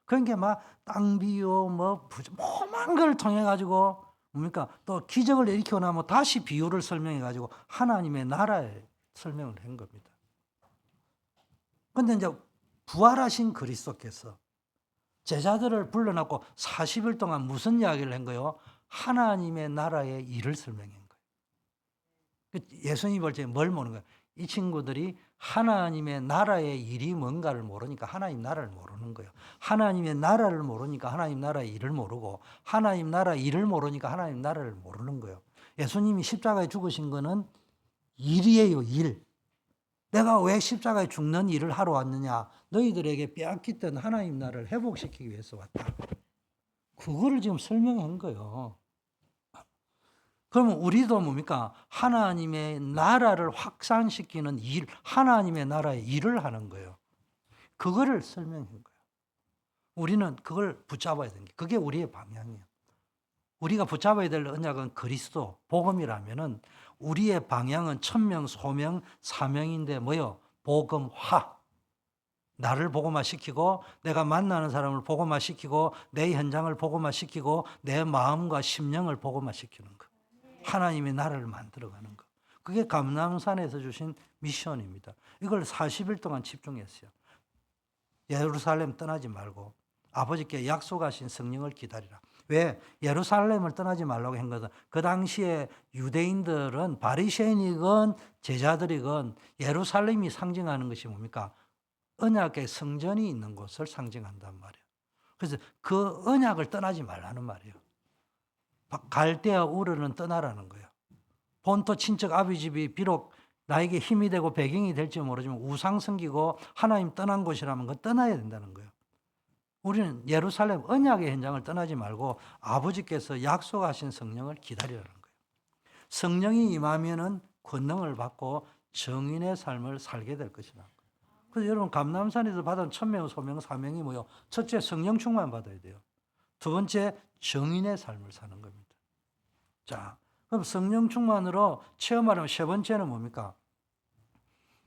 그러니까 막 땅 비유 뭐만 걸 통해 가지고 뭡니까? 또 기적을 일으키고 나면 다시 비유를 설명해 가지고 하나님의 나라에 설명을 한 겁니다. 근데 이제 부활하신 그리스도께서 제자들을 불러놓고 40일 동안 무슨 이야기를 한 거예요? 하나님의 나라의 일을 설명한 거예요. 예수님이 볼 때 뭘 모르는 거예요? 이 친구들이 하나님의 나라의 일이 뭔가를 모르니까 하나님 나라를 모르는 거예요. 하나님의 나라를 모르니까 하나님 나라의 일을 모르고 하나님 나라 일을 모르니까 하나님 나라를 모르는 거예요. 예수님이 십자가에 죽으신 거는 일이에요, 일. 내가 왜 십자가에 죽는 일을 하러 왔느냐? 너희들에게 빼앗겼던 하나님 나라를 회복시키기 위해서 왔다. 그거를 지금 설명한 거예요. 그러면 우리도 뭡니까? 하나님의 나라를 확산시키는 일, 하나님의 나라의 일을 하는 거예요. 그거를 설명한 거예요. 우리는 그걸 붙잡아야 되는 게 그게 우리의 방향이에요. 우리가 붙잡아야 될 언약은 그리스도, 복음이라면은 우리의 방향은 천명, 소명, 사명인데 뭐요? 복음화. 나를 복음화시키고 내가 만나는 사람을 복음화시키고 내 현장을 복음화시키고 내 마음과 심령을 복음화시키는 거. 하나님의 나라를 만들어가는 거. 그게 감람산에서 주신 미션입니다. 이걸 40일 동안 집중했어요. 예루살렘 떠나지 말고 아버지께 약속하신 성령을 기다리라. 왜? 예루살렘을 떠나지 말라고 한 것은 그 당시에 유대인들은 바리새인이건 제자들이건 예루살렘이 상징하는 것이 뭡니까? 언약의 성전이 있는 곳을 상징한단 말이에요. 그래서 그 언약을 떠나지 말라는 말이에요. 갈대아 우르는 떠나라는 거예요. 본토 친척 아비 집이 비록 나에게 힘이 되고 배경이 될지 모르지만 우상 섬기고 하나님 떠난 곳이라면 그건 떠나야 된다는 거예요. 우리는 예루살렘 언약의 현장을 떠나지 말고 아버지께서 약속하신 성령을 기다리라는 거예요. 성령이 임하면은 권능을 받고 정인의 삶을 살게 될 것이다. 그래서 여러분 감람산에서 받은 천명, 소명, 사명이 뭐요? 첫째 성령 충만 받아야 돼요. 두 번째 정인의 삶을 사는 겁니다. 자, 그럼 성령 충만으로 체험하려면 세 번째는 뭡니까?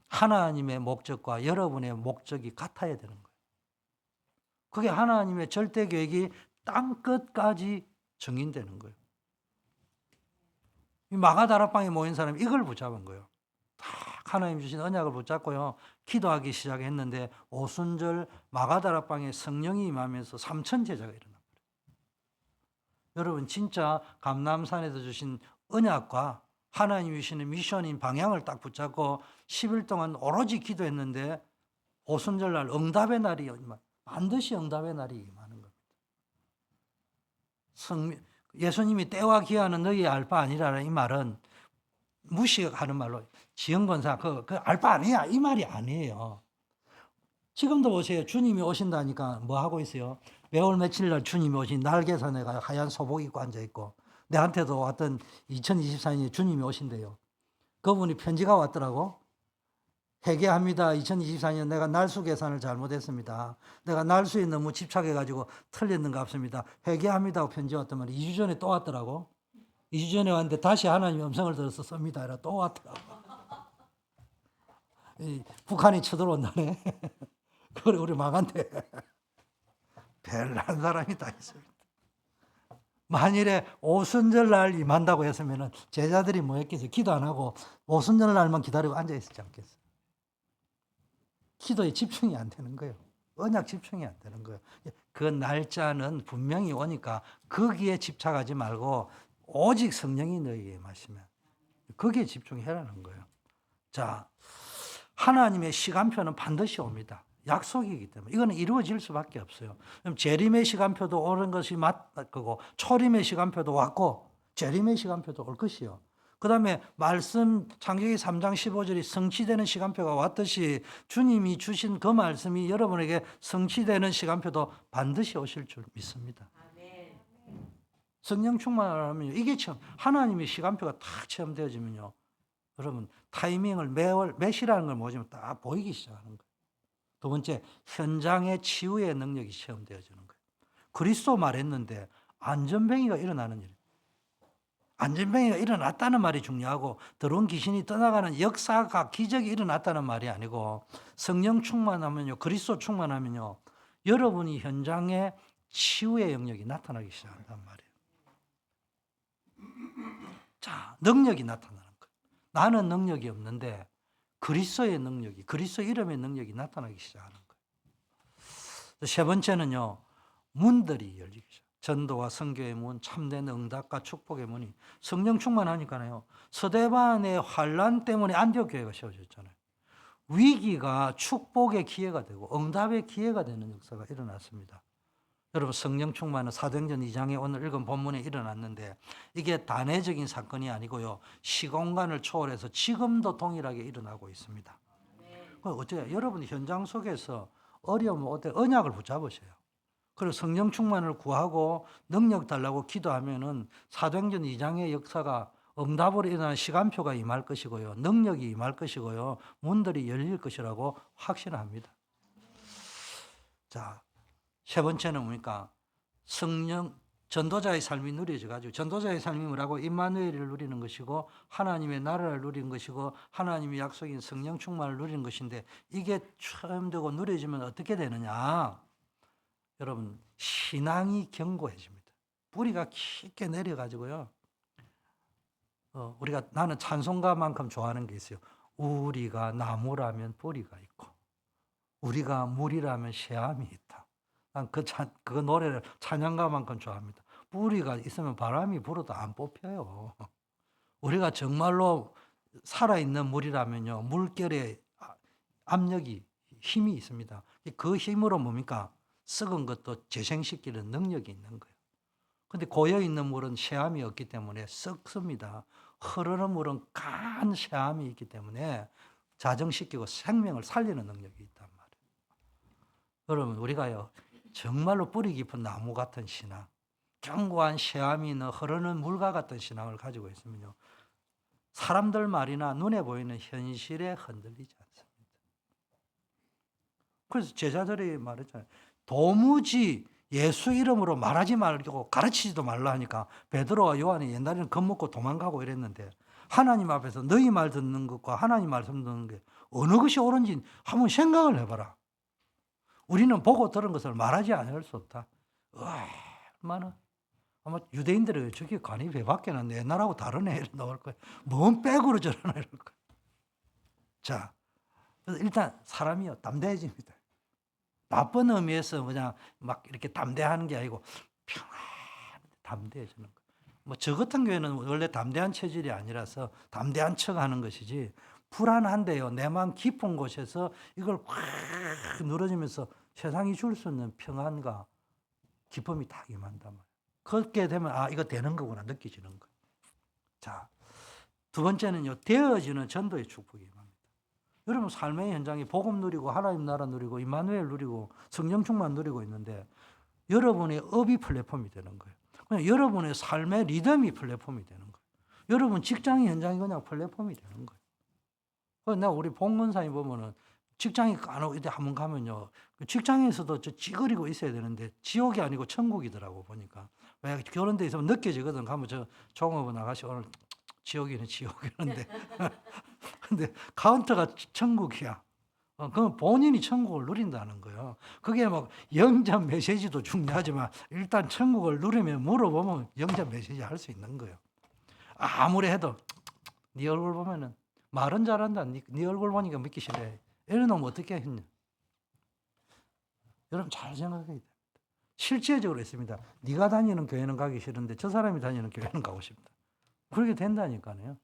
하나님의 목적과 여러분의 목적이 같아야 되는 거예요. 그게 하나님의 절대 계획이 땅 끝까지 정인되는 거예요. 이 마가다락방에 모인 사람이 이걸 붙잡은 거예요. 딱 하나님 주신 언약을 붙잡고요. 기도하기 시작했는데 오순절 마가다락방에 성령이 임하면서 3천 제자가 일어난 거예요. 여러분 진짜 감람산에서 주신 언약과 하나님이 주시는 미션인 방향을 딱 붙잡고 10일 동안 오로지 기도했는데 오순절 날 응답의 날이 반드시 응답의 날이 임하는 겁니다. 예수님이 때와 기한은 너희 알 바 아니라는 이 말은 무시하는 말로 지연권사 그 알 바 아니야 이 말이 아니에요. 지금도 보세요. 주님이 오신다니까 뭐 하고 있어요? 매월 며칠 날 주님이 오신 날개산에 가 하얀 소복 입고 앉아 있고 내한테도 왔던 2024년에 주님이 오신대요. 그분이 편지가 왔더라고. 회개합니다. 2024년 내가 날수 계산을 잘못했습니다. 내가 날수에 너무 집착해가지고 틀렸는 것 같습니다. 회개합니다 하고 편지 왔단 말이에요. 2주 전에 또 왔더라고. 2주 전에 왔는데 다시 하나님의 음성을 들어서 씁니다. 이라 또 왔더라고. 북한이 쳐들어온다네. 그래 우리 망한데. 별난 사람이 다 있습니다. 만일에 오순절 날 임한다고 했으면 제자들이 뭐 했겠어요? 기도 안 하고 오순절 날만 기다리고 앉아 있었지 않겠어요? 기도에 집중이 안 되는 거예요. 언약 집중이 안 되는 거예요. 그 날짜는 분명히 오니까 거기에 집착하지 말고 오직 성령이 너희에게 임하시면 거기에 집중해라는 거예요. 자, 하나님의 시간표는 반드시 옵니다. 약속이기 때문에 이거는 이루어질 수밖에 없어요. 그럼 재림의 시간표도 오는 것이 맞고 초림의 시간표도 왔고 재림의 시간표도 올 것이요. 그 다음에 말씀 창세기 3장 15절이 성취되는 시간표가 왔듯이 주님이 주신 그 말씀이 여러분에게 성취되는 시간표도 반드시 오실 줄 믿습니다. 성령 충만하면 이게 처음 하나님의 시간표가 딱 체험되어지면요. 여러분 타이밍을 매시라는 걸 모시면 딱 보이기 시작하는 거예요. 두 번째 현장의 치유의 능력이 체험되어지는 거예요. 그리스도 말했는데 안전뱅이가 일어나는 일이에요. 안전뱅이가 일어났다는 말이 중요하고 들어온 귀신이 떠나가는 역사가 기적이 일어났다는 말이 아니고 성령 충만하면요. 그리스도 충만하면요. 여러분이 현장에 치유의 영역이 나타나기 시작한단 말이에요. 자, 능력이 나타나는 거예요. 나는 능력이 없는데 그리스도의 능력이 그리스도 이름의 능력이 나타나기 시작하는 거예요. 세 번째는요. 문들이 열리기 시작해요. 전도와 선교의 문, 참된 응답과 축복의 문이 성령 충만하니까요. 서대반의 환란 때문에 안디옥 교회가 세워졌잖아요. 위기가 축복의 기회가 되고 응답의 기회가 되는 역사가 일어났습니다. 여러분 성령 충만은 사도행전 2장에 오늘 읽은 본문에 일어났는데 이게 단회적인 사건이 아니고요. 시공간을 초월해서 지금도 동일하게 일어나고 있습니다. 어째요? 여러분 현장 속에서 어려움 올 때 언약을 붙잡으세요. 그리고 성령 충만을 구하고 능력 달라고 기도하면은 사도행전 2장의 역사가 응답으로 일어나는 시간표가 임할 것이고요. 능력이 임할 것이고요. 문들이 열릴 것이라고 확신합니다. 자, 세 번째는 뭡니까? 성령, 전도자의 삶이 누려져 가지고 전도자의 삶이 뭐라고? 임마누엘을 누리는 것이고 하나님의 나라를 누리는 것이고 하나님의 약속인 성령 충만을 누리는 것인데 이게 체험되고 누려지면 어떻게 되느냐? 여러분 신앙이 견고해집니다. 뿌리가 깊게 내려가지고요. 우리가 나는 찬송가만큼 좋아하는 게 있어요. 우리가 나무라면 뿌리가 있고 우리가 물이라면 샘이 있다. 난 그 노래를 찬양가만큼 좋아합니다. 뿌리가 있으면 바람이 불어도 안 뽑혀요. 우리가 정말로 살아있는 물이라면요, 물결에 압력이, 힘이 있습니다. 그 힘으로 뭡니까? 썩은 것도 재생시키는 능력이 있는 거예요. 근데 고여있는 물은 쇠함이 없기 때문에 썩습니다. 흐르는 물은 강한 쇠함이 있기 때문에 자정시키고 생명을 살리는 능력이 있단 말이에요. 여러분, 우리가요, 정말로 뿌리 깊은 나무 같은 신앙, 견고한 쇠함이 있는 흐르는 물과 같은 신앙을 가지고 있으면요, 사람들 말이나 눈에 보이는 현실에 흔들리지 않습니다. 그래서 제자들이 말했잖아요. 도무지 예수 이름으로 말하지 말고 가르치지도 말라 하니까 베드로와 요한이 옛날에는 겁먹고 도망가고 이랬는데, 하나님 앞에서 너희 말 듣는 것과 하나님 말씀 듣는 게 어느 것이 옳은지 한번 생각을 해봐라. 우리는 보고 들은 것을 말하지 않을 수 없다. 얼마나 아마 유대인들이 저게 간이 배 밖에는 옛날하고 다른 애를 나올 거야. 뭔 백으로 저러나 이럴 거야. 자, 그래서 일단 사람이요, 담대해집니다. 나쁜 의미에서 그냥 막 이렇게 담대하는 게 아니고 평안하게 담대해지는 거예요. 뭐 저 같은 경우에는 원래 담대한 체질이 아니라서 담대한 척 하는 것이지, 불안한데요, 내 마음 깊은 곳에서 이걸 확 누르면서 세상이 줄 수 있는 평안과 기쁨이 딱 임한단 말이에요. 그렇게 되면 이거 되는 거구나 느껴지는 거예요. 자, 두 번째는요, 되어지는 전도의 축복이 임합니다. 여러분 삶의 현장에 복음 누리고 하나님 나라 누리고 임마누엘 누리고 성령 충만 누리고 있는데, 여러분의 업이 플랫폼이 되는 거예요. 그냥 여러분의 삶의 리듬이 플랫폼이 되는 거예요. 여러분 직장 현장이 그냥 플랫폼이 되는 거예요. 내가 우리 봉건사님 보면은 직장이 간혹 이제 한번 가면요, 직장에서도 저 찌그리고 있어야 되는데 지옥이 아니고 천국이더라고 보니까. 왜 그런 데 있으면 느껴지거든. 가면 저 종업원 아가씨 오늘 지옥이네 지옥이는데 근데 카운터가 천국이야. 그건 본인이 천국을 누린다는 거예요. 그게 막 영접 메시지도 중요하지만 일단 천국을 누리면 물어보면 영접 메시지 할 수 있는 거예요. 아무리 해도 네 얼굴 보면은 말은 잘한다. 네 얼굴 보니까 믿기 싫어. 이러면 어떻게 했냐. 여러분 잘 생각해야 됩니다. 실제적으로 있습니다. 네가 다니는 교회는 가기 싫은데 저 사람이 다니는 교회는 가고 싶다. 그렇게 된다니까요.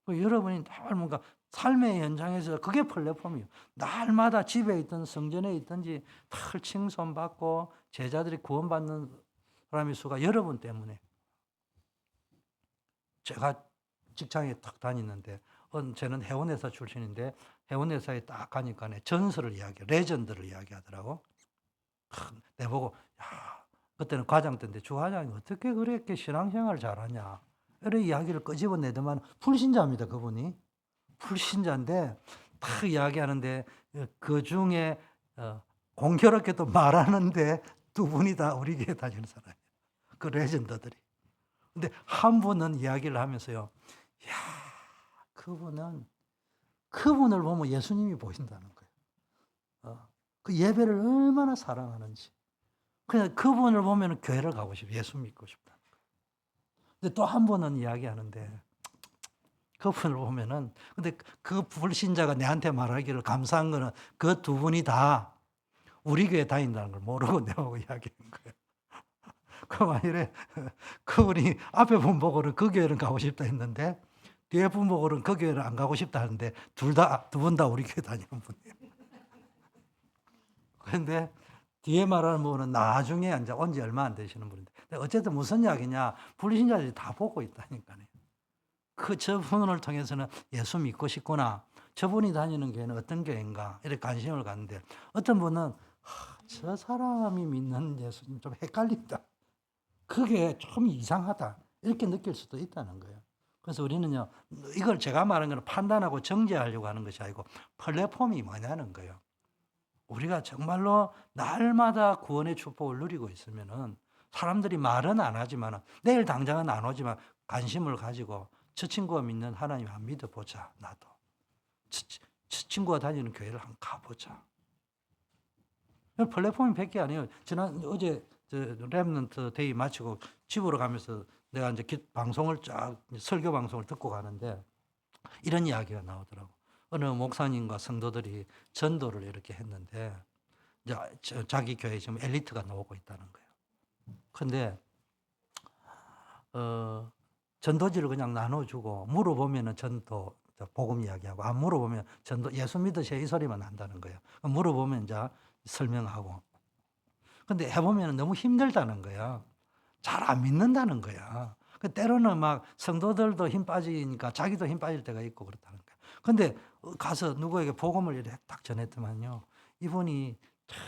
여러분이 늘 뭔가 삶의 현장에서 그게 플랫폼이에요. 날마다 집에 있든 성전에 있든지 늘 칭송받고 제자들이 구원받는 사람의 수가 여러분 때문에. 제가 직장에 딱 다니는데 저는 해운회사 출신인데 해운회사에 딱 가니까 전설을 레전드를 이야기하더라고. 내보고 그때는 과장 때인데 주과장이 어떻게 그렇게 신앙생활을 잘하냐 이런 이야기를 끄집어내더만 불신자입니다. 그분이 불신자인데 딱 이야기하는데 그 중에 공교롭게도 말하는데 두 분이 다 우리 교회 다니는 사람이에요. 그 레전드들이. 근데 한 분은 이야기를 하면서요, 그분을 보면 예수님이 보인다는 거예요. 그 예배를 얼마나 사랑하는지. 그냥 그분을 보면 교회를 가고 싶어, 예수 믿고 싶다는 거예요. 근데 또 한 분은 이야기하는데, 그분을 보면은, 근데 그 불신자가 내한테 말하기를 감사한 거는 그 두 분이 다 우리 교회 다닌다는 걸 모르고 내하고 이야기하는 거예요. 그 만일에 그분이 앞에 분 보고는 그 교회는 가고 싶다 했는데 뒤에 분 보고는 그 교회는 안 가고 싶다 하는데 두 분 다 우리 교회 다니는 분이에요. 그런데 뒤에 말하는 분은 나중에 이제 온 지 얼마 안 되시는 분인데, 어쨌든 무슨 이야기냐, 불신자들이 다 보고 있다니까요. 저분을 통해서는 예수 믿고 싶구나, 저분이 다니는 교회는 어떤 교회인가 이렇게 관심을 갖는데, 어떤 분은 저 사람이 믿는 예수님 좀 헷갈린다, 그게 좀 이상하다 이렇게 느낄 수도 있다는 거예요. 그래서 우리는요, 이걸 제가 말하는 건 판단하고 정죄하려고 하는 것이 아니고 플랫폼이 뭐냐는 거예요. 우리가 정말로 날마다 구원의 축복을 누리고 있으면은 사람들이 말은 안 하지만 내일 당장은 안 오지만 관심을 가지고 저 친구가 믿는 하나님 한번 믿어보자. 나도 저 친구가 다니는 교회를 한번 가보자. 플랫폼이 100개 아니에요. 어제 렘넌트 데이 마치고 집으로 가면서 내가 이제 방송을 설교 방송을 듣고 가는데 이런 이야기가 나오더라고. 어느 목사님과 성도들이 전도를 이렇게 했는데 이제 자기 교회에 지금 엘리트가 나오고 있다는 거예요. 근데 전도지를 그냥 나눠주고 물어보면은 전도 복음 이야기하고 안 물어보면 전도 예수 믿으세요 이 소리만 한다는 거예요. 물어보면 이제 설명하고. 근데 해보면 너무 힘들다는 거야. 잘 안 믿는다는 거야. 때로는 막 성도들도 힘 빠지니까 자기도 힘 빠질 때가 있고 그렇다는 거야. 근데 가서 누구에게 복음을 이렇게 딱 전했더만요. 이분이 참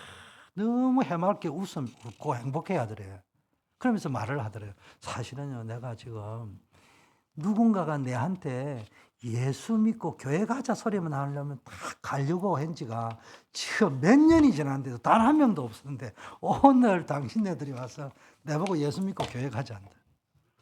너무 해맑게 웃고 행복해 하더래요. 그러면서 말을 하더래요. 사실은요, 내가 지금 누군가가 내한테 예수 믿고 교회 가자 소리만 하려면 다 가려고 한 지가 지금 몇 년이 지났는데도 단 한 명도 없었는데 오늘 당신네들이 와서 내보고 예수 믿고 교회 가자 한다.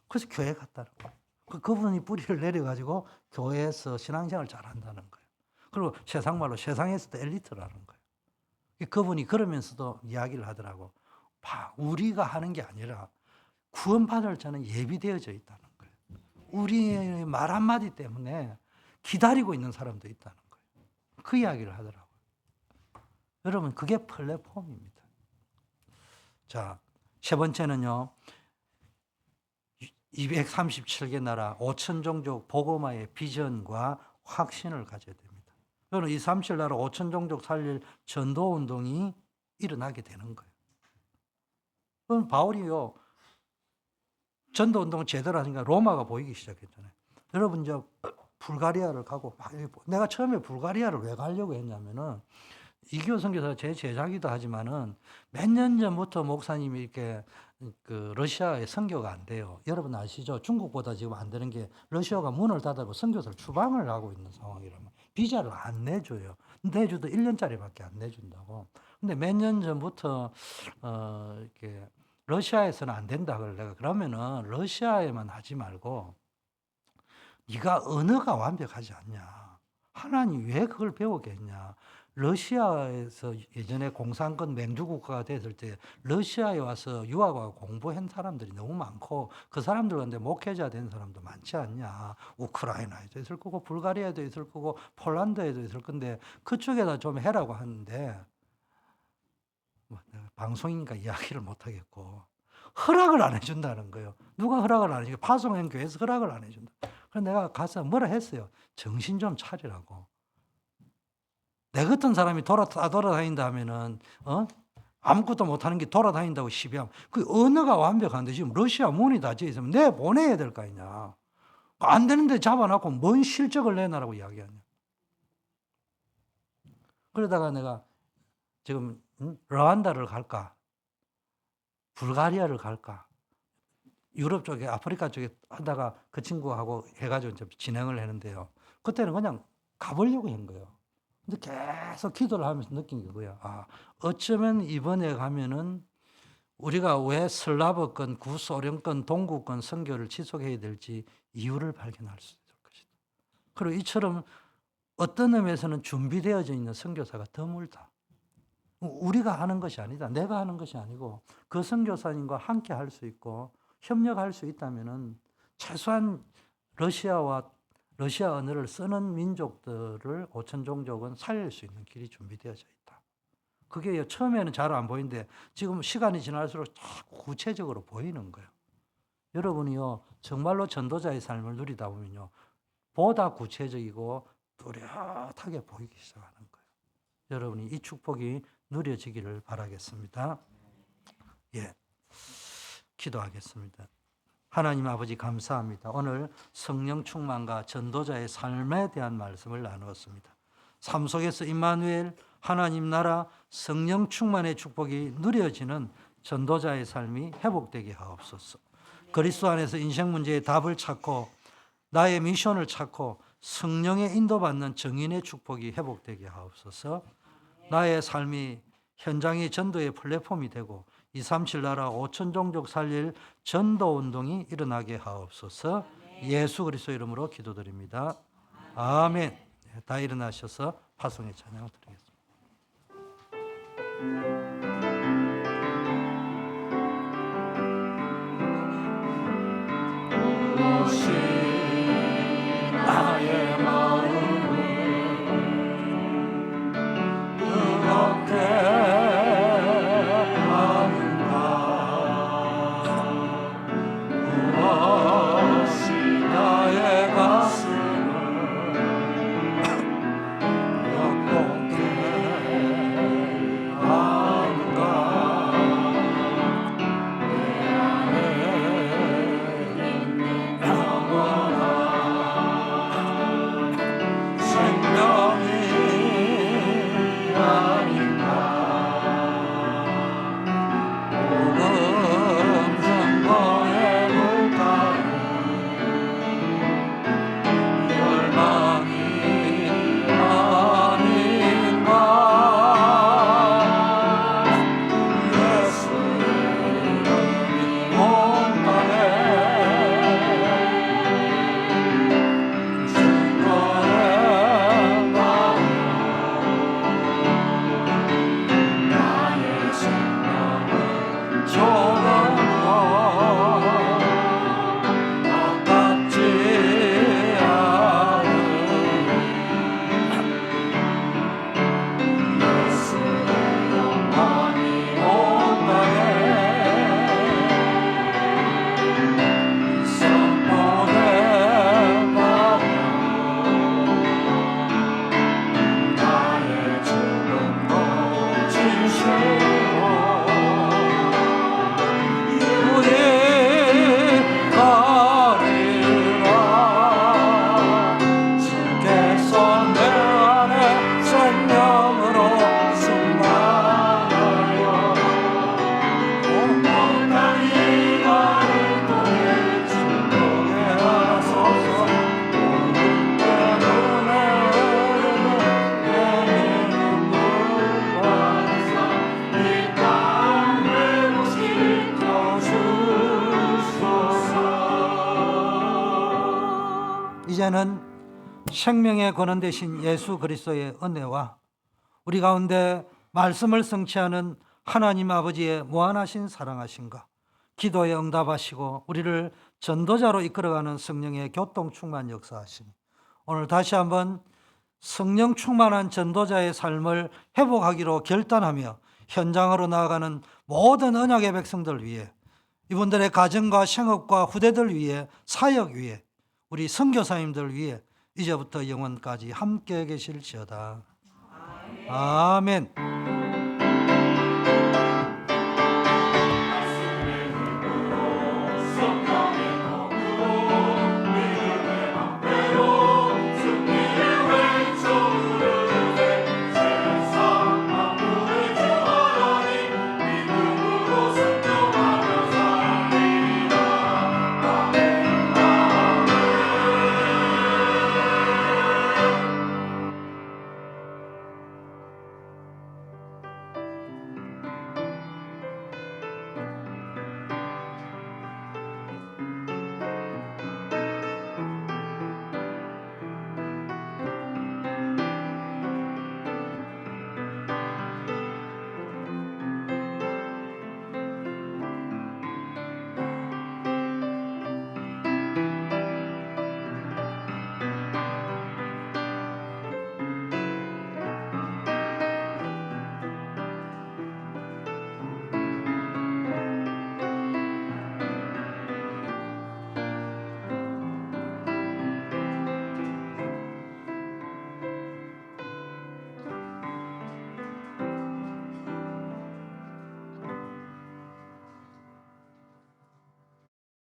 그래서 교회 갔다는 거예요. 그분이 뿌리를 내려가지고 교회에서 신앙생활 잘한다는 거예요. 그리고 세상말로 세상에서도 엘리트라는 거예요. 그분이 그러면서도 이야기를 하더라고. 우리가 하는 게 아니라 구원받을 자는 예비되어져 있다는 거예요. 우리의 말 한마디 때문에 기다리고 있는 사람도 있다는 거예요. 그 이야기를 하더라고요. 여러분, 그게 플랫폼입니다. 자, 세 번째는요. 237개 나라 5천 종족 복음화의 비전과 확신을 가져야 됩니다. 여러분, 237 나라 5천 종족 살릴 전도 운동이 일어나게 되는 거예요. 그럼 바울이요. 전도 운동을 제대로 하니까 로마가 보이기 시작했잖아요. 여러분, 불가리아를 가고, 내가 처음에 불가리아를 왜 가려고 했냐면은, 이기호 선교사가 제 제자기도 하지만은, 몇 년 전부터 목사님이 이렇게, 러시아에 선교가 안 돼요. 여러분 아시죠? 중국보다 지금 안 되는 게, 러시아가 문을 닫고 선교사를 추방을 하고 있는 상황이라면, 비자를 안 내줘요. 내줘도 1년짜리밖에 안 내준다고. 근데 몇 년 전부터, 이렇게, 러시아에서는 안 된다 그래. 내가 그러면은 러시아에만 하지 말고 네가 언어가 완벽하지 않냐. 하나님 왜 그걸 배우겠냐. 러시아에서 예전에 공산권 맹주국가가 됐을 때 러시아에 와서 유학하고 공부한 사람들이 너무 많고 그 사람들 가운데 목회자 된 사람도 많지 않냐. 우크라이나에도 있을 거고 불가리아에도 있을 거고 폴란드에도 있을 건데 그쪽에다 좀 해라고 하는데 방송이니까 이야기를 못 하겠고 허락을 안 해준다는 거예요. 누가 허락을 안 해주고 파송한 교회에서 허락을 안 해준다. 그래서 내가 가서 뭐라 했어요. 정신 좀 차리라고. 내 같은 사람이 돌아다닌다 하면은 아무것도 못하는 게 돌아다닌다고 시비하면 그 언어가 완벽한데 지금 러시아 문이 닫혀 있으면 내 보내야 될 거 아니냐. 안 되는데 잡아놓고 뭔 실적을 내놔라고 이야기하냐. 그러다가 내가 지금 르완다를 갈까? 불가리아를 갈까? 유럽 쪽에, 아프리카 쪽에 하다가 그 친구하고 해가지고 이제 진행을 했는데요. 그때는 그냥 가보려고 한 거예요. 근데 계속 기도를 하면서 느낀 게 그거야. 어쩌면 이번에 가면은 우리가 왜 슬라브권, 구소련권, 동구권 선교를 지속해야 될지 이유를 발견할 수 있을 것이다. 그리고 이처럼 어떤 의미에서는 준비되어져 있는 선교사가 드물다. 우리가 하는 것이 아니다. 내가 하는 것이 아니고 그 선교사님과 함께 할 수 있고 협력할 수 있다면은 최소한 러시아 언어를 쓰는 민족들을 5천 종족은 살릴 수 있는 길이 준비되어져 있다. 그게 처음에는 잘 안 보이는데 지금 시간이 지날수록 구체적으로 보이는 거예요. 여러분이요 정말로 전도자의 삶을 누리다 보면요 보다 구체적이고 뚜렷하게 보이기 시작하는 거예요. 여러분이 이 축복이 누려지기를 바라겠습니다. 예, 기도하겠습니다. 하나님 아버지 감사합니다. 오늘 성령 충만과 전도자의 삶에 대한 말씀을 나누었습니다. 삶 속에서 임마누엘 하나님 나라 성령 충만의 축복이 누려지는 전도자의 삶이 회복되게 하옵소서. 그리스도 안에서 인생 문제의 답을 찾고 나의 미션을 찾고 성령의 인도받는 정인의 축복이 회복되게 하옵소서. 나의 삶이 현장의 전도의 플랫폼이 되고 237 나라 5천 종족 살릴 전도 운동이 일어나게 하옵소서. 예수 그리스도 이름으로 기도드립니다. 아멘. 다 일어나셔서 파송의 찬양을 드리겠습니다. 나의 마음을 뜨겁게 하는가 이제는 생명의 근원 되신 예수 그리스도의 은혜와 우리 가운데 말씀을 성취하는 하나님 아버지의 무한하신 사랑하심과 기도에 응답하시고 우리를 전도자로 이끌어가는 성령의 교통 충만 역사하시니 오늘 다시 한번 성령 충만한 전도자의 삶을 회복하기로 결단하며 현장으로 나아가는 모든 언약의 백성들 위해 이분들의 가정과 생업과 후대들 위해 사역 위해 우리 선교사님들 위해 이제부터 영원까지 함께 계실지어다. 아멘.